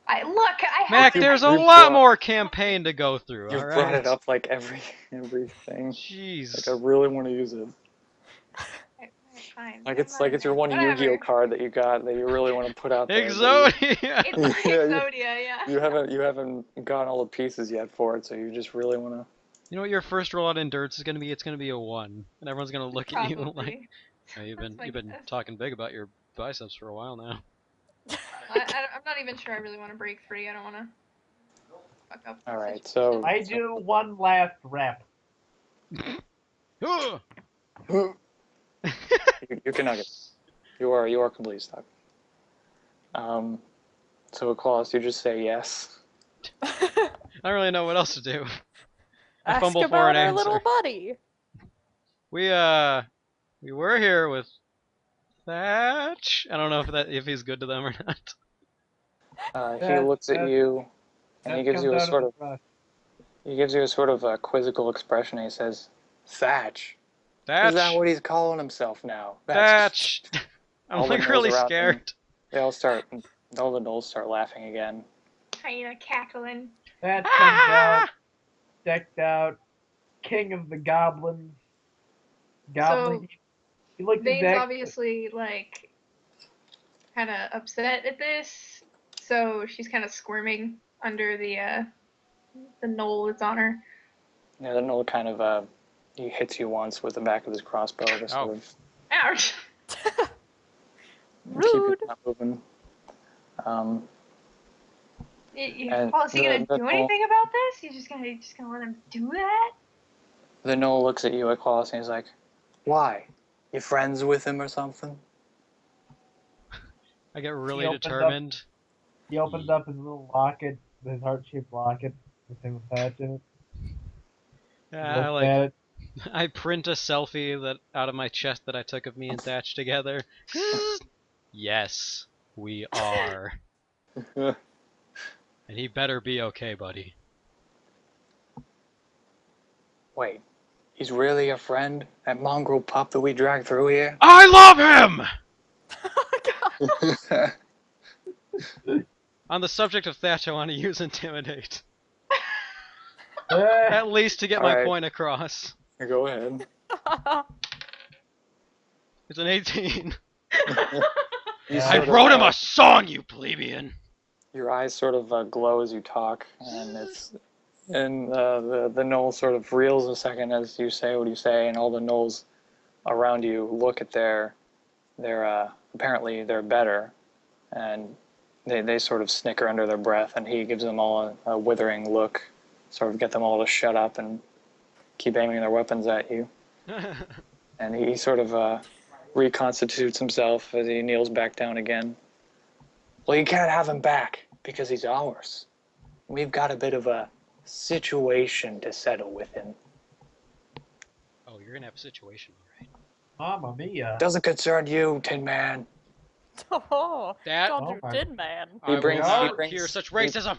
I have Mac, to- there's a you lot brought- more campaign to go through, You've alright? brought it up like everything. Jeez. Like I really want to use it. Fine. Like I'm it's not your one Whatever. Yu-Gi-Oh card that you got that you really want to put out there. Exodia! It's like Yeah, Exodia, yeah. You haven't gotten all the pieces yet for it, so you just really want to. You know what your first roll on endurance is gonna be? It's gonna be a 1. And everyone's gonna look at you like, Probably. oh, you've That's my been guess. talking big about your biceps for a while now. I'm not even sure I really want to break free. I don't want to fuck up. the All right, situation. so I do one last rep. Ugh! you can nugget. You are completely stuck. So Claus, you just say yes. I don't really know what else to do. I Ask fumble for about an our answer. little buddy. We were here with Thatch. I don't know if he's good to them or not. He looks at you, and he That gives you comes a out sort the of brush. a quizzical expression. And he says, "Thatch." Thatch. Is that what he's calling himself now? Thatch. I'm All the like really gnolls around scared. All the gnolls start laughing again. Hyena cackling. That comes out, decked out, king of the goblins. Goblin. He looks Vane's exactly. obviously like kind of upset at this, so she's kind of squirming under the knoll that's on her. Yeah, the gnoll kind of he hits you once with the back of his crossbow to sort of Ouch! keep Rude. it not moving. And Paul, is he gonna the do gnoll- anything about this? He's just gonna let him do that? The gnoll looks at you at Claus and he's like, "Why? You friends with him or something?" I get really He opened up- determined. He opens up his little locket, his heart-shaped locket, with him attached in it. Yeah, Looks at it. I print a selfie out of my chest that I took of me and Thatch together. Yes, we are. And he better be okay, buddy. Wait, he's really a friend? That mongrel pup that we dragged through here? I love him! On the subject of Thatch, I want to use Intimidate. At least to get my Alright. point across. Go ahead. It's an 18. You I I sort of, wrote him a song, you plebeian! Your eyes sort of glow as you talk, and the gnoll sort of reels a second as you say what you say, and all the gnolls around you look at their apparently they're better, and they sort of snicker under their breath, and he gives them all a withering look, sort of get them all to shut up and keep aiming their weapons at you. And he sort of reconstitutes himself as he kneels back down again. Well, you can't have him back, because he's ours. We've got a bit of a situation to settle with him. Oh, you're gonna have a situation, alright. Mamma mia. Doesn't concern you, Tin Man. Oh, That called Oh you my- Tin Man. He I will brings- not he brings- hear such racism.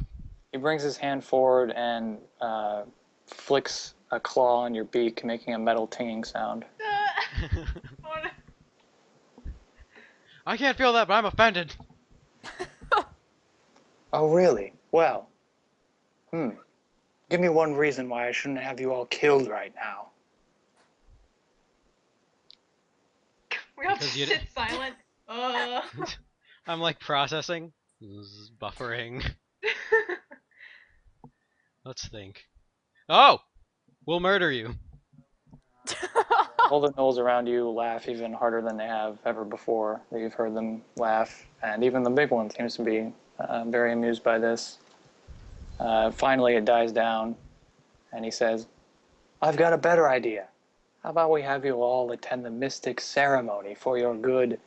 He brings his hand forward and flicks a claw on your beak, making a metal tinging sound. Oh, no. I can't feel that, but I'm offended. Oh, really? Well, give me one reason why I shouldn't have you all killed right now. We all Because just you sit silent. I'm like processing. Buffering. Let's think. Oh! We'll murder you. All the gnolls around you laugh even harder than they have ever before. You've heard them laugh, and even the big one seems to be very amused by this. Finally, it dies down, and he says, I've got a better idea. How about we have you all attend the mystic ceremony for your good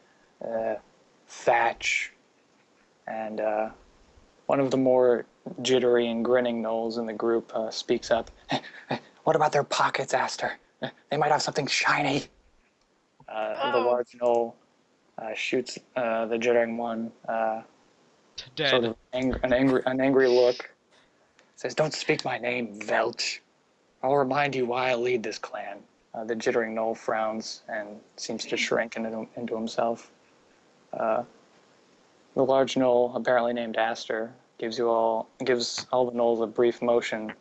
thatch? And one of the more jittery and grinning gnolls in the group speaks up. What about their pockets, Aster? They might have something shiny. The large gnoll shoots the jittering one Dead. sort of an angry look. Says, don't speak my name, Velch. I'll remind you why I lead this clan. The jittering gnoll frowns and seems to shrink into himself. The large gnoll, apparently named Aster, gives all the gnolls a brief motion,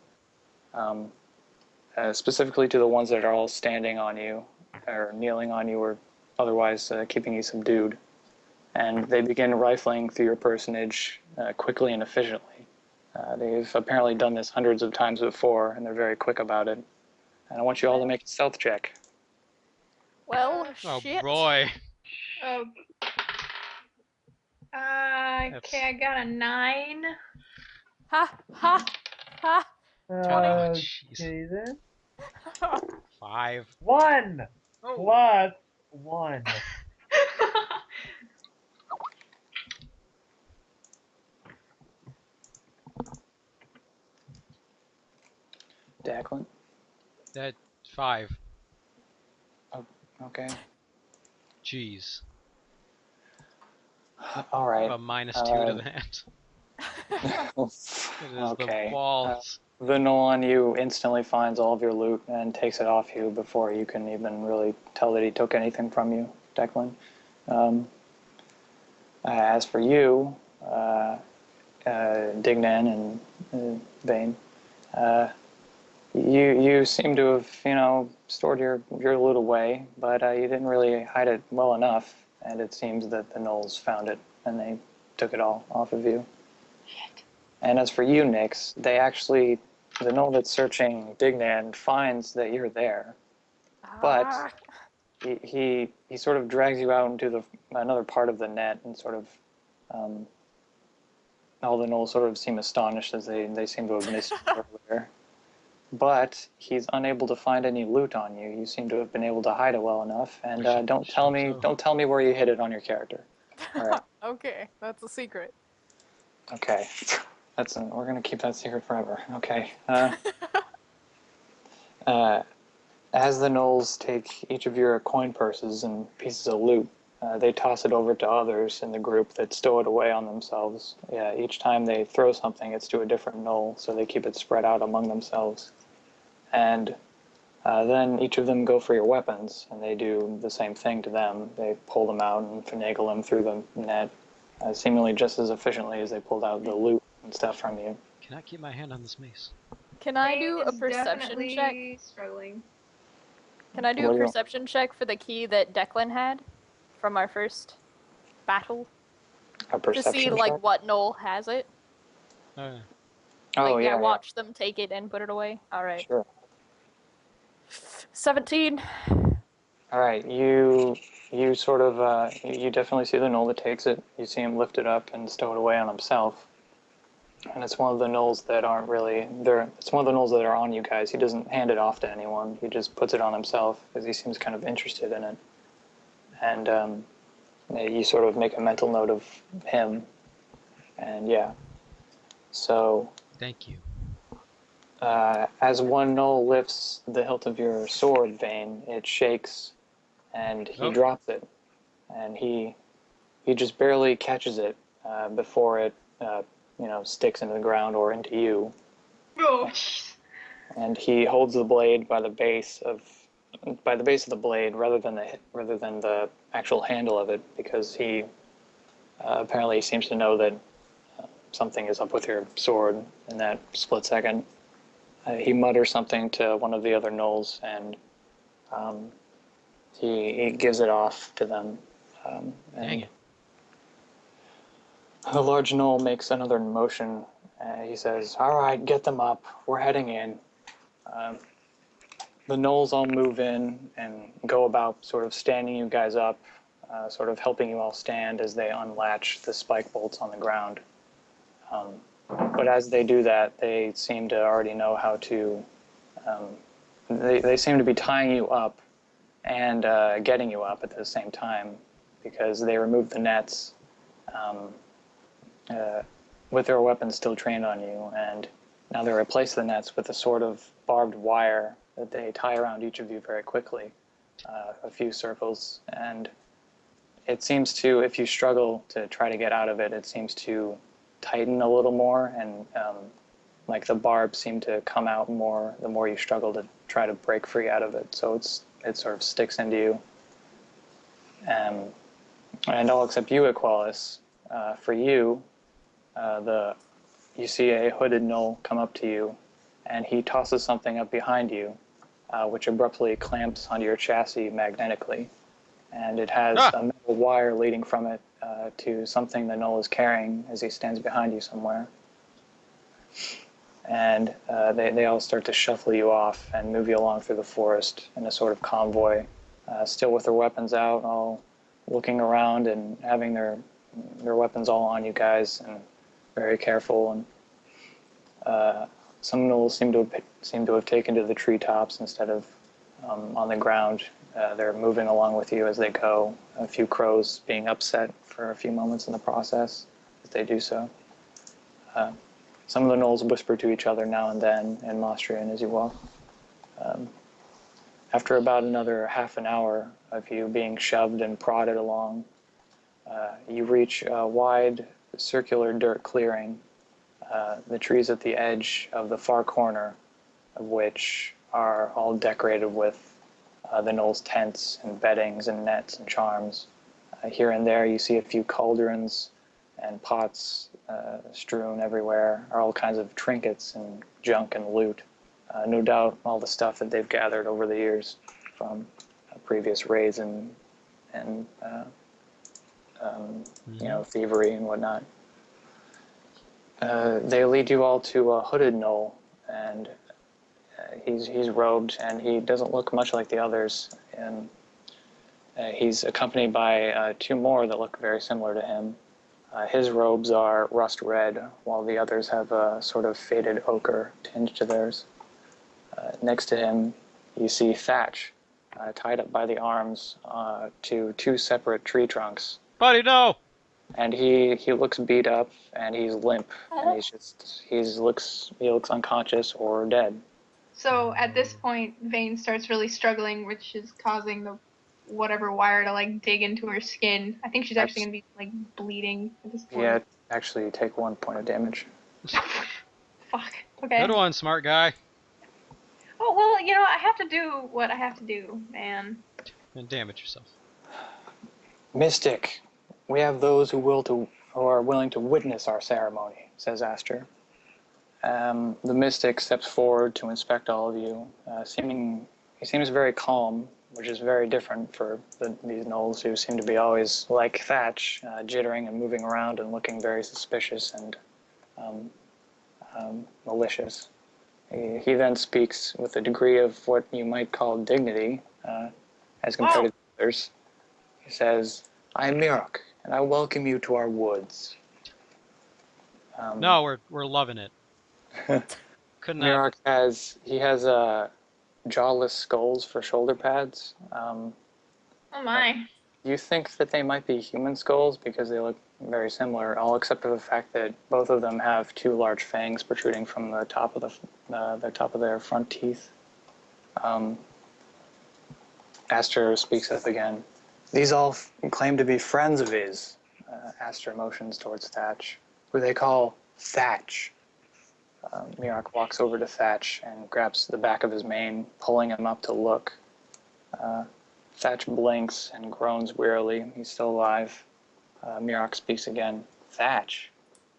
specifically to the ones that are all standing on you, or kneeling on you, or otherwise keeping you subdued. And they begin rifling through your personage quickly and efficiently. They've apparently done this hundreds of times before, and they're very quick about it. And I want you all to make a stealth check. Well, Oh shit. boy. Oh. Okay, I got a 9. Ha, ha, ha. jeez. Okay then. 5. 1 plus 1. Declan? That 5. Okay. Jeez. All I have right. a -2 to that. It is Okay. the balls. The gnoll on you instantly finds all of your loot and takes it off you before you can even really tell that he took anything from you, Declan. As for you, Dignan and Vane, you seem to have, stored your loot away, but you didn't really hide it well enough, and it seems that the gnolls found it and they took it all off of you. Shit. And as for you, Nyx, the gnoll that's searching Dignan finds that you're there, but he sort of drags you out into another part of the net, and sort of all the gnolls sort of seem astonished as they seem to have missed you earlier. But he's unable to find any loot on you. You seem to have been able to hide it well enough. And don't tell me where you hid it on your character. All right. Okay, that's a secret. Okay. We're gonna keep that secret forever. Okay. As the gnolls take each of your coin purses and pieces of loot, they toss it over to others in the group that stow it away on themselves. Yeah, each time they throw something, it's to a different gnoll, so they keep it spread out among themselves. And then each of them go for your weapons, and they do the same thing to them. They pull them out and finagle them through the net, seemingly just as efficiently as they pulled out the loot and stuff from you. Cannot keep my hand on this mace. Can I Vane do a is perception check? definitely struggling. Can I do What a do you- perception check for the key that Declan had from our first battle? A perception To see, check? like, what gnoll has it? Oh, yeah. Oh, Like, yeah, watch them take it and put it away? Alright. Sure. 17. All right, you sort of you definitely see the gnoll that takes it. You see him lift it up and stow it away on himself. And it's one of the gnolls that aren't really there. It's one of the gnolls that are on you guys. He doesn't hand it off to anyone. He just puts it on himself because he seems kind of interested in it. And you sort of make a mental note of him. And yeah, so Thank you. as one gnoll lifts the hilt of your sword, Vane, it shakes, and he drops it, and he just barely catches it before it sticks into the ground or into you. Oh, jeez. And he holds the blade by the base of the blade rather than the actual handle of it, because he apparently seems to know that something is up with your sword in that split second. He mutters something to one of the other gnolls, and he gives it off to them. Dang it. The large gnoll makes another motion. He says, "All right, get them up. We're heading in." The gnolls all move in and go about sort of standing you guys up, sort of helping you all stand as they unlatch the spike bolts on the ground. But as they do that, they seem to already know how to... They seem to be tying you up and getting you up at the same time, because they removed the nets with their weapons still trained on you, and now they replace the nets with a sort of barbed wire that they tie around each of you very quickly, a few circles, and it seems to, if you struggle to try to get out of it, it seems to tighten a little more, and like the barbs seem to come out more the more you struggle to try to break free out of it, so it sort of sticks into you. And all except you, Equalis. For you, you see a hooded gnoll come up to you, and he tosses something up behind you, which abruptly clamps onto your chassis magnetically. And it has a metal wire leading from it to something the gnoll is carrying as he stands behind you somewhere. And they all start to shuffle you off and move you along through the forest in a sort of convoy, still with their weapons out, all looking around and having their weapons all on you guys, and very careful. And some gnolls seem to have taken to the treetops instead of on the ground. They're moving along with you as they go. A few crows being upset for a few moments in the process as they do so. Some of the gnolls whisper to each other now and then in Mostrian as you walk. After about another half an hour of you being shoved and prodded along, you reach a wide circular dirt clearing, the trees at the edge of the far corner of which are all decorated with the gnolls' tents and beddings and nets and charms. Here and there you see a few cauldrons and pots strewn everywhere, are all kinds of trinkets and junk and loot. No doubt all the stuff that they've gathered over the years from previous raids and thievery and whatnot. They lead you all to a hooded gnoll, and he's robed, and he doesn't look much like the others. And he's accompanied by two more that look very similar to him. His robes are rust red, while the others have a sort of faded ochre tinge to theirs. Next to him, you see Thatch, tied up by the arms to two separate tree trunks. Buddy, no! And he looks beat up, and he's limp, and he looks unconscious or dead. So at this point, Vane starts really struggling, which is causing the whatever wire to like dig into her skin. I think she's actually gonna be like bleeding at this point. Yeah, actually take 1 point of damage. Fuck. Okay. Good one, smart guy. Oh well, I have to do what I have to do, man. And damage yourself. Mystic, we have those who are willing to witness our ceremony, says Aster. The mystic steps forward to inspect all of you. He seems very calm, which is very different for these gnolls who seem to be always, like Thatch, jittering and moving around and looking very suspicious and malicious. He then speaks with a degree of what you might call dignity, as compared to the others. He says, "I am Mirok, and I welcome you to our woods." No, we're loving it. Couldn't have. Mirok has jawless skulls for shoulder pads. Oh my. You think that they might be human skulls because they look very similar, all except for the fact that both of them have two large fangs protruding from the top of the top of their front teeth. Aster speaks up again. "These all claim to be friends of his." Aster motions towards Thatch, who they call Thatch. Mirok walks over to Thatch and grabs the back of his mane, pulling him up to look. Thatch blinks and groans wearily. He's still alive. Mirok speaks again. "Thatch?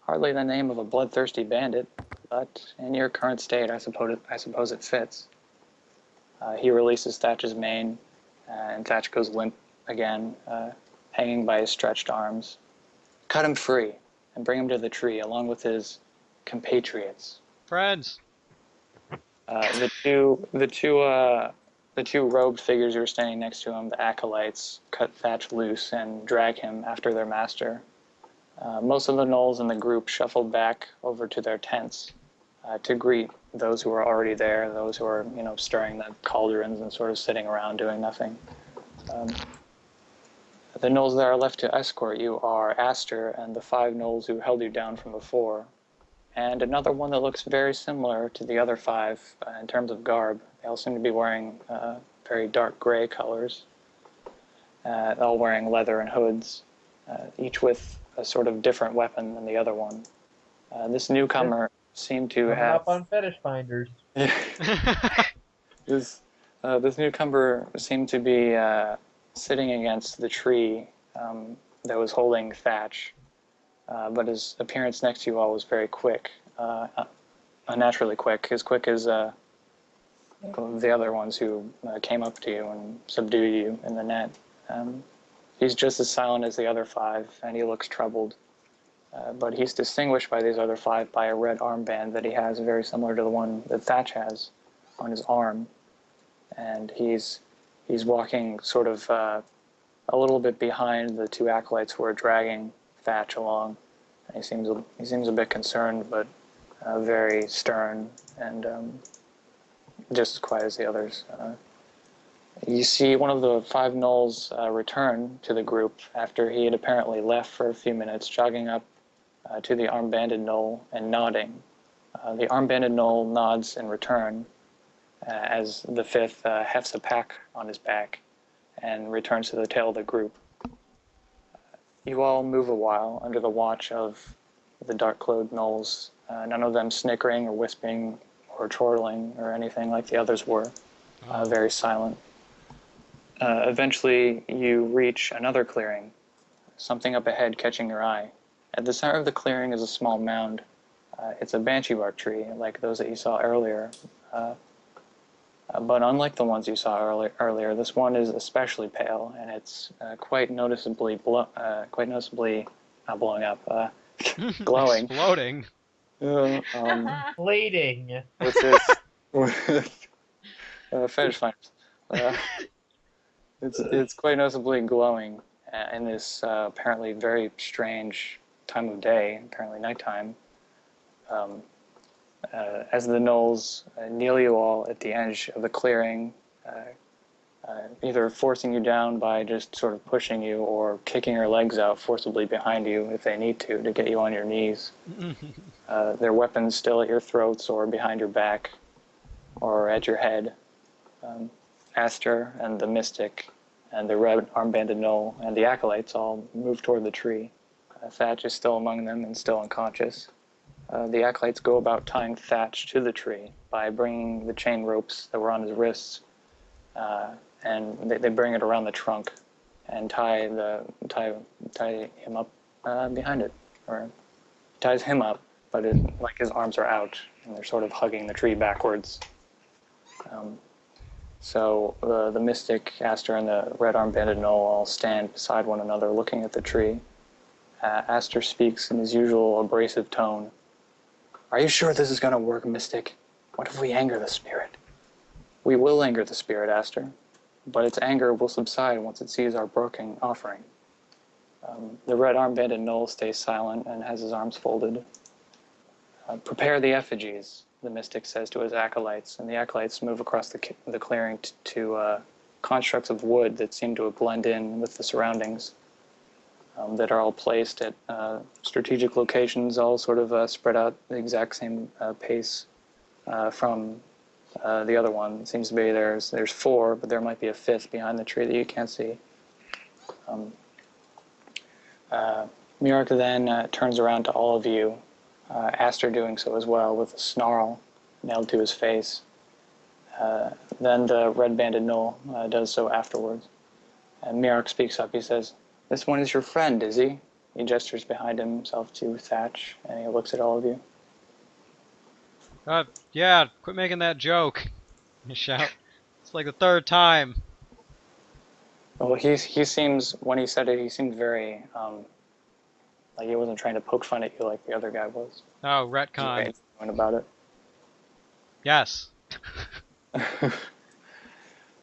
Hardly the name of a bloodthirsty bandit, but in your current state, I suppose it fits." He releases Thatch's mane, and Thatch goes limp again, hanging by his stretched arms. "Cut him free and bring him to the tree, along with his compatriots." Friends. The two robed figures who were standing next to him, the acolytes, cut Thatch loose and drag him after their master. Most of the gnolls in the group shuffled back over to their tents to greet those who were already there, those who were, stirring the cauldrons and sort of sitting around doing nothing. The gnolls that are left to escort you are Aster and the 5 gnolls who held you down from before, and another one that looks very similar to the other 5 in terms of garb. They all seem to be wearing very dark gray colors, all wearing leather and hoods, each with a sort of different weapon than the other one. This newcomer seemed to have... up on fetish finders. This newcomer seemed to be sitting against the tree that was holding Thatch, but his appearance next to you all was very quick, unnaturally quick, as quick as the other ones who came up to you and subdued you in the net. He's just as silent as the other 5, and he looks troubled. But he's distinguished by these other 5 by a red armband that he has, very similar to the one that Thatch has on his arm. And he's walking sort of a little bit behind the 2 acolytes who are dragging Thatch along. And he seems a bit concerned, but very stern and just as quiet as the others. You see one of the 5 gnolls return to the group after he had apparently left for a few minutes, jogging up to the armbanded gnoll and nodding. The armbanded gnoll nods in return as the 5th hefts a pack on his back and returns to the tail of the group. You all move a while under the watch of the dark-clothed gnolls, none of them snickering or wisping or chortling or anything like the others were, very silent. Eventually, you reach another clearing, something up ahead catching your eye. At the center of the clearing is a small mound. It's a banshee bark tree, like those that you saw earlier. But unlike the ones you saw earlier, this one is especially pale, and it's quite noticeably not blowing up, glowing. Exploding. Bleeding. With this, fetish finders. It's quite noticeably glowing in this apparently very strange time of day, apparently nighttime. As the gnolls kneel you all at the edge of the clearing, either forcing you down by just sort of pushing you or kicking your legs out forcibly behind you if they need to get you on your knees. Their weapons still at your throats or behind your back or at your head. Aster and the Mystic and the red armbanded gnoll and the acolytes all move toward the tree. Thatch is still among them and still unconscious. The acolytes go about tying Thatch to the tree by bringing the chain ropes that were on his wrists, and they bring it around the trunk and tie him up behind it, or ties him up, but like his arms are out and they're sort of hugging the tree backwards. So the Mystic, Aster, and the red armbanded gnoll all stand beside one another looking at the tree. Aster speaks in his usual abrasive tone. "Are you sure this is going to work, Mystic? What if we anger the spirit?" "We will anger the spirit, Aster. but its anger will subside once it sees our broken offering. The red armbanded gnoll stays silent and has his arms folded. Prepare the effigies, the mystic says to his acolytes, and the acolytes move across the clearing to constructs of wood that seem to blend in with the surroundings, that are all placed at strategic locations, all sort of spread out the exact same pace from the other one. It seems to be there's 4, but there might be a 5th behind the tree that you can't see. Mirak then turns around to all of you, Aster doing so as well, with a snarl nailed to his face. Then the red-banded gnoll does so afterwards. And Mirak speaks up. He says, "This one is your friend, is he?" He gestures behind himself to Thatch, and he looks at all of you. Yeah, quit making that joke. You shout. It's like the 3rd time. Well, he seems, when he said it, he seemed very, like he wasn't trying to poke fun at you like the other guy was. Oh, He was retcon. very genuine about it. Yes.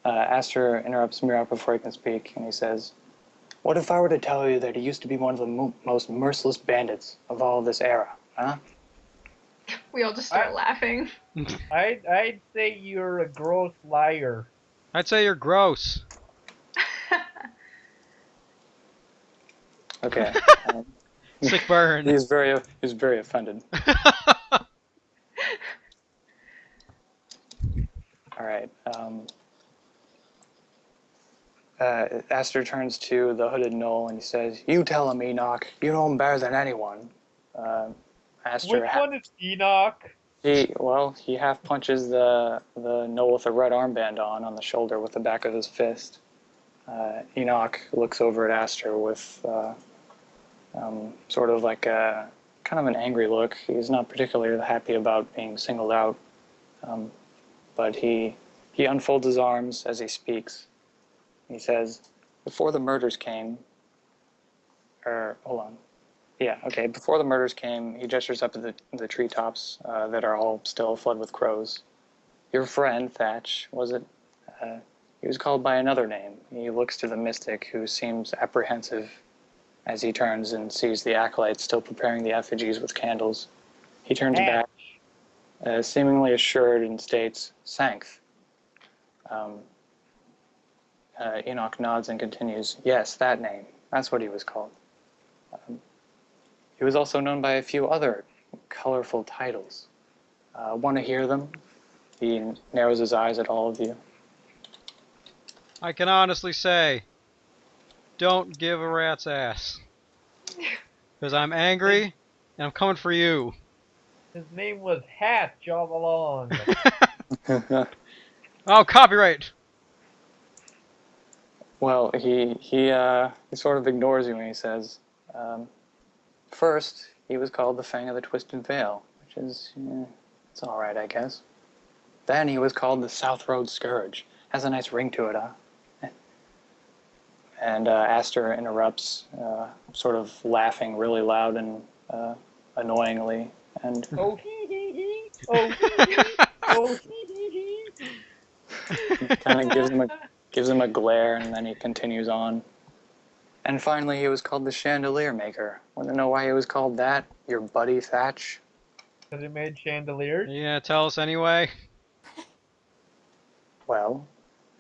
Aster interrupts Mirak before he can speak, and he says, "What if I were to tell you that he used to be one of the most merciless bandits of all of this era, huh?" We all just start laughing. I'd say you're a gross liar. I'd say you're gross. Okay. Sick burn. He's very offended. All right. Aster turns to the hooded gnoll and he says, "You tell him, Enoch. You know him better than anyone." Aster. Which one is Enoch? He half punches the gnoll with a red armband on the shoulder with the back of his fist. Enoch looks over at Aster with sort of like a kind of an angry look. He's not particularly happy about being singled out, but he unfolds his arms as he speaks. He says, "Before the murders came," before the murders came, he gestures up at the treetops that are all still flooded with crows. "Your friend, Thatch, was it? He was called by another name." He looks to the mystic, who seems apprehensive as he turns and sees the acolytes still preparing the effigies with candles. He turns back, seemingly assured, and states, "Sancth." Enoch nods and continues, "Yes, that name. That's what he was called. He was also known by a few other colorful titles. Want to hear them?" He narrows his eyes at all of you. I can honestly say, don't give a rat's ass. Because I'm angry, and I'm coming for you. His name was Hatch all along. Oh, copyright! Well, he sort of ignores you and he says, "First, he was called the Fang of the Twisted Veil, which is, it's all right, I guess. Then he was called the South Road Scourge. Has a nice ring to it, huh?" And Aster interrupts, sort of laughing really loud and annoyingly, and Oh hee hee hee. Oh hee hee. Oh hee hee hee. kind of gives him a glare, and then he continues on. "And finally, he was called the Chandelier Maker. Want to know why he was called that, your buddy Thatch?" Because he made chandeliers. You gonna tell us anyway? Well,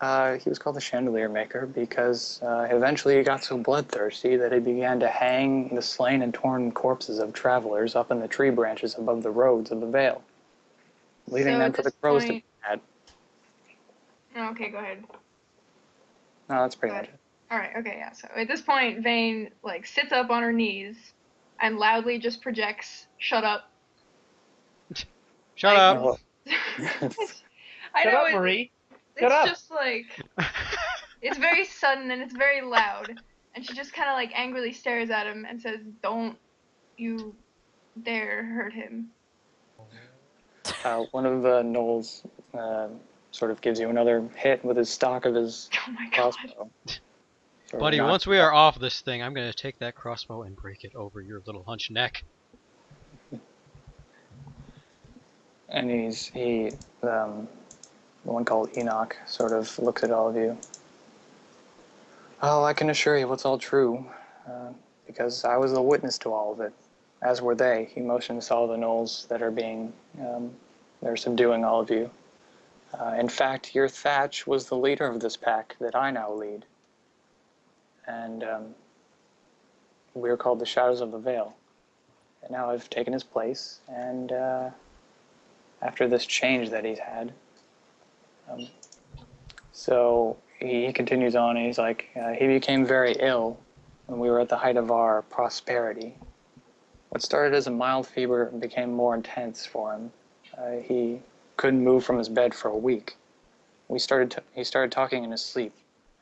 he was called the Chandelier Maker because eventually he got so bloodthirsty that he began to hang the slain and torn corpses of travelers up in the tree branches above the roads of the Vale, leaving So them at for the this crows to point- at. Okay, go ahead. No, that's pretty Go much ahead. it. All right, okay, yeah. So at this point, Vane like sits up on her knees and loudly just projects, "Shut up." Shut Like, up! Well, I Shut know up, Marie. it's Shut up. just like it's very sudden and it's very loud, and she just kind of like angrily stares at him and says, "Don't you dare hurt him." One of the gnolls sort of gives you another hit with his stock of his Oh my god. crossbow. Sort of Buddy, knocks once you we back. are off this thing, I'm gonna take that crossbow and break it over your little hunched neck. And the one called Enoch sort of looks at all of you. Oh, I can assure you it's all true, because I was a witness to all of it, as were they. He motions to all the gnolls that are they're subduing all of you. In fact, your Thatch was the leader of this pack that I now lead. And we were called the Shadows of the Veil. And now I've taken his place, and after this change that he's had. So he continues on, and he's like, he became very ill when we were at the height of our prosperity. What started as a mild fever became more intense for him. He couldn't move from his bed for a week. He started talking in his sleep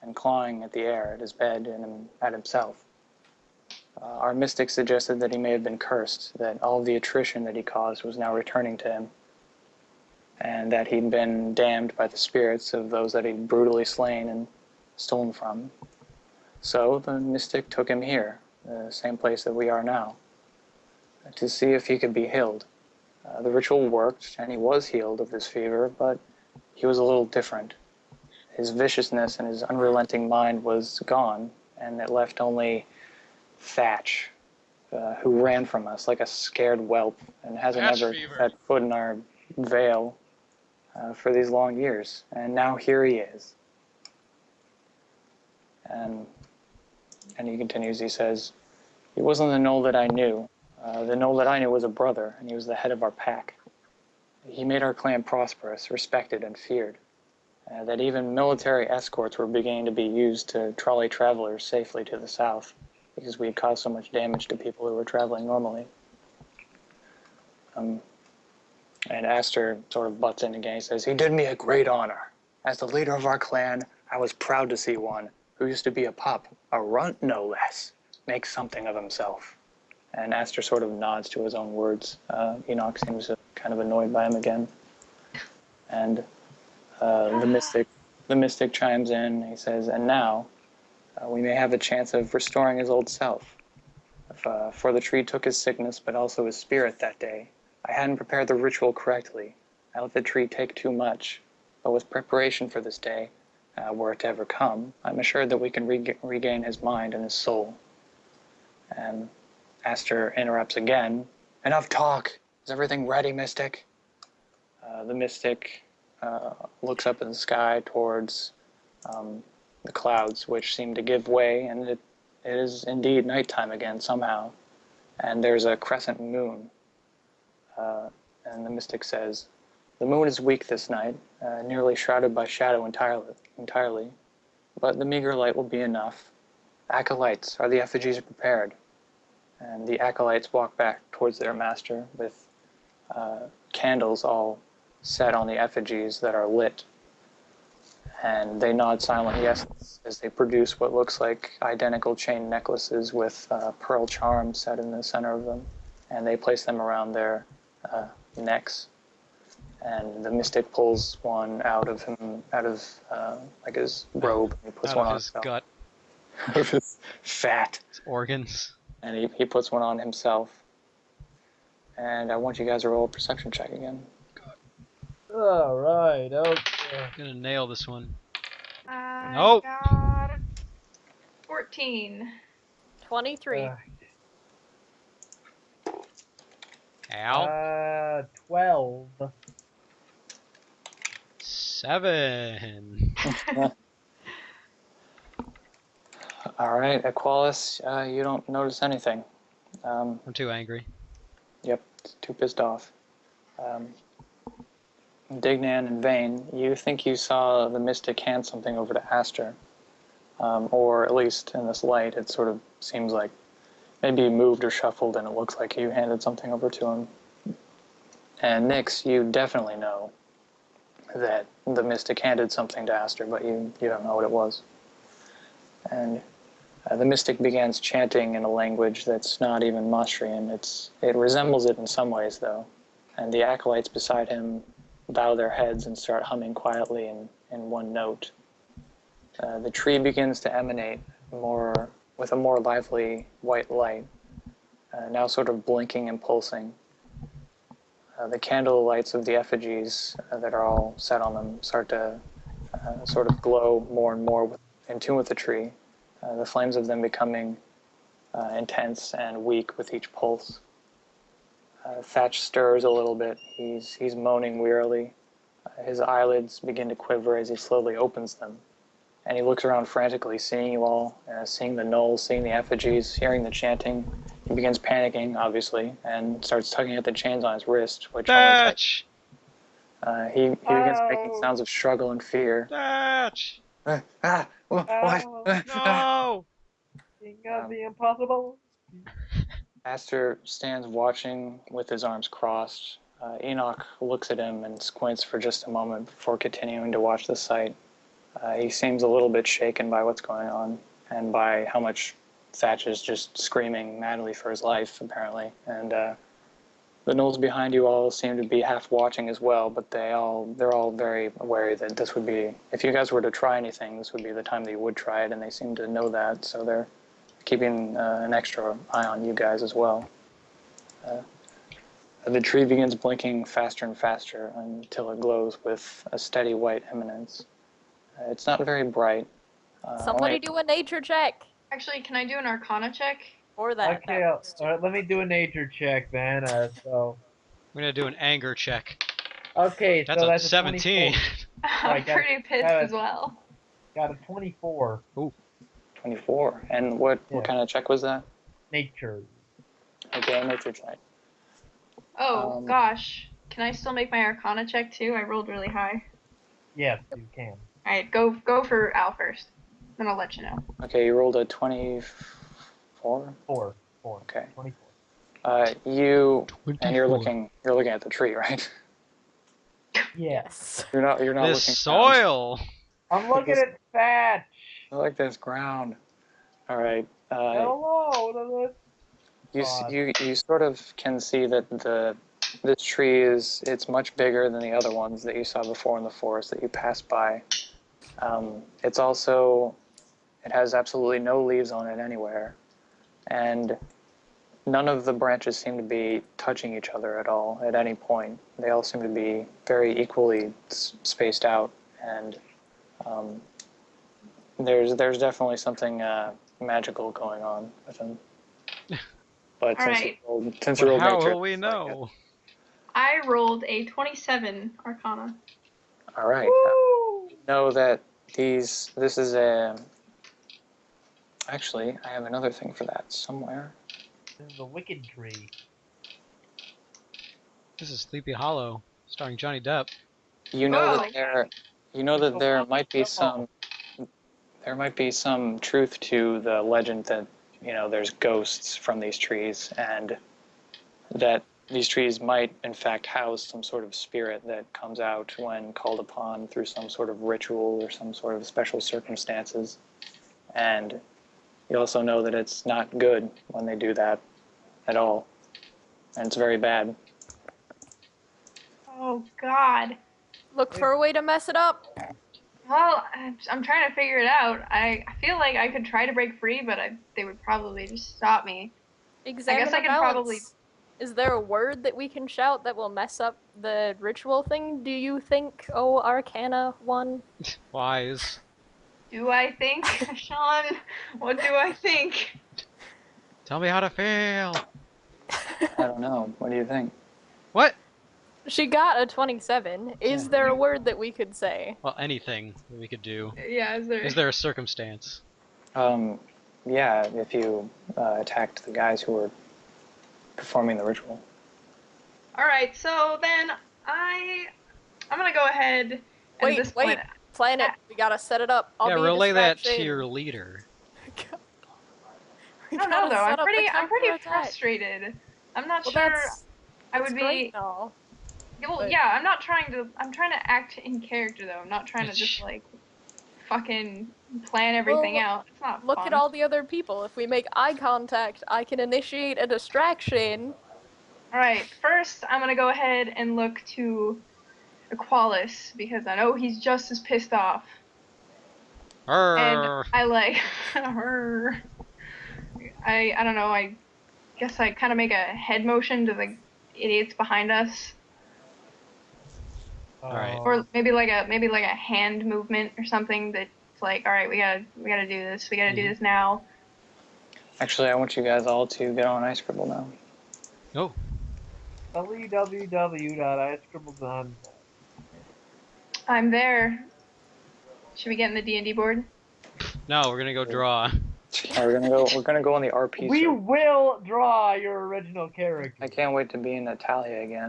and clawing at the air, at his bed, and at himself. Our mystic suggested that he may have been cursed, that all of the attrition that he caused was now returning to him, and that he'd been damned by the spirits of those that he'd brutally slain and stolen from. So the mystic took him here, the same place that we are now, to see if he could be healed. The ritual worked, and he was healed of this fever, but he was a little different. His viciousness and his unrelenting mind was gone, and it left only Thatch, who ran from us like a scared whelp and hasn't ever set foot in our veil for these long years. And now here he is. And he continues, he says, he wasn't the gnoll that I knew. The gnoll that I knew was a brother, and he was the head of our pack. He made our clan prosperous, respected, and feared. That even military escorts were beginning to be used to trolley travelers safely to the south, because we had caused so much damage to people who were traveling normally. And Aster sort of butts in again. He says, he did me a great honor. As the leader of our clan, I was proud to see one who used to be a pup, a runt no less, make something of himself. And Aster sort of nods to his own words. Enoch seems kind of annoyed by him again. And the mystic chimes in. He says, and now we may have a chance of restoring his old self. For the tree took his sickness, but also his spirit that day. I hadn't prepared the ritual correctly. I let the tree take too much. But with preparation for this day, were it to ever come, I'm assured that we can regain his mind and his soul. And Aster interrupts again. Enough talk. Is everything ready, Mystic? The Mystic looks up in the sky towards the clouds, which seem to give way, and it is indeed nighttime again somehow. And there's a crescent moon. And the mystic says, the moon is weak this night, nearly shrouded by shadow entirely, but the meager light will be enough. Acolytes, are the effigies prepared? And the acolytes walk back towards their master with candles all set on the effigies that are lit. And they nod silent yes as they produce what looks like identical chain necklaces with pearl charms set in the center of them. And they place them around their necks. And the mystic pulls one out of like his robe. He puts Out one of on his himself. gut, Out of his fat. his organs. And he puts one on himself. And I want you guys to roll a perception check again. Alright, okay. Gonna nail this one. I Nope. got 14. 23. Al. 12. 7. All right, Aqualis, you don't notice anything. I'm too angry. Yep, too pissed off. Dignan and Vane, you think you saw the mystic hand something over to Aster. Or at least in this light, it sort of seems like maybe you moved or shuffled and it looks like you handed something over to him. And Nyx, you definitely know that the mystic handed something to Aster, but you don't know what it was. And the mystic begins chanting in a language that's not even Mostrian. It resembles it in some ways, though. And the acolytes beside him bow their heads and start humming quietly in one note. The tree begins to emanate with a more lively white light, now sort of blinking and pulsing. The candle lights of the effigies that are all set on them start to sort of glow more and more in tune with the tree. the flames of them becoming intense and weak with each pulse. Thatch stirs a little bit. He's moaning wearily. His eyelids begin to quiver as he slowly opens them. And he looks around frantically, seeing you all, seeing the gnolls, seeing the effigies, hearing the chanting. He begins panicking, obviously, and starts tugging at the chains on his wrist, which Thatch! he begins making sounds of struggle and fear. Thatch! What? No! King of the impossible. Master stands watching with his arms crossed. Enoch looks at him and squints for just a moment before continuing to watch the sight. He seems a little bit shaken by what's going on and by how much Thatch is just screaming madly for his life, apparently. And the gnolls behind you all seem to be half watching as well, but they're all very wary that this would be, if you guys were to try anything, this would be the time that you would try it, and they seem to know that, so they're keeping an extra eye on you guys as well. The tree begins blinking faster and faster until it glows with a steady white eminence. It's not very bright. Somebody do a nature check. Actually, can I do an Arcana check? Or that. Okay, all right, let me do a nature check then. So, I'm gonna do an anger check. okay, That's so a that's a 17. 24. I'm Right, pretty pissed got it. as well. Got a 24 24. And what Yeah. kind of check was that? nature. Okay, nature check. Oh, Um, gosh. Can I still make my Arcana check, too? I rolled really high. Yes, you can. Alright, go for Al first. Then I'll let you know. Okay, you rolled a 24? 4. Okay. 24. And you're looking at the tree, right? Yes. You're not This looking down. soil! I'm looking at Thatch. I like this ground. All right. Hello. You sort of can see that this tree it's much bigger than the other ones that you saw before in the forest that you passed by. It has absolutely no leaves on it anywhere, and none of the branches seem to be touching each other at all at any point. They all seem to be very equally spaced out, and there's definitely something magical going on with them. But since you rolled How nature, will we know? I rolled a 27 Arcana. all right. Know that this is a. Actually, I have another thing for that somewhere. This is the wicked tree. This is Sleepy Hollow, starring Johnny Depp. You know Oh, that there might be some truth to the legend that there's ghosts from these trees, and that these trees might in fact house some sort of spirit that comes out when called upon through some sort of ritual or some sort of special circumstances. And you also know that it's not good when they do that at all, and it's very bad. Oh, God. Look for a way to mess it up. Well, I'm trying to figure it out. I feel like I could try to break free, but they would probably just stop me. Examine I guess I the could balance. probably... Is there a word that we can shout that will mess up the ritual thing, do you think, oh Arcana 1? Wise. Do I think, Sean? What do I think? Tell me how to feel! I don't know. What do you think? What? She got a 27. Is there a word that we could say? Well, anything that we could do. Yeah, Is there a circumstance? Yeah, if you attacked the guys who were performing the ritual. Alright, so then I'm gonna go ahead and Wait, this point... plan it. We gotta set it up. I'll Yeah, be a relay that to distraction. your leader. We I don't know gotta though, set I'm up the pretty counterattack. frustrated. I'm not Well, sure I that's would great be... and all. Well, but- yeah, I'm trying to act in character though. I'm not trying to just like fucking plan everything Well, out. It's not Look fun. at all the other people. If we make eye contact, I can initiate a distraction. Alright, first I'm gonna go ahead and look to Aqualis because I know he's just as pissed off. Arr. And I like I don't know, I guess I kinda make a head motion to the idiots behind us. Alright. Or maybe like a hand movement or something that's like, all right, we gotta do this. We gotta do this now. Actually, I want you guys all to get on Ice Scribble now. Oh, www.iscribble.com. I'm there. Should we get in the D&D board? no, we're gonna go draw. Yeah, we're gonna go on the RP We server. will draw your original character. I can't wait to be in Natalia again.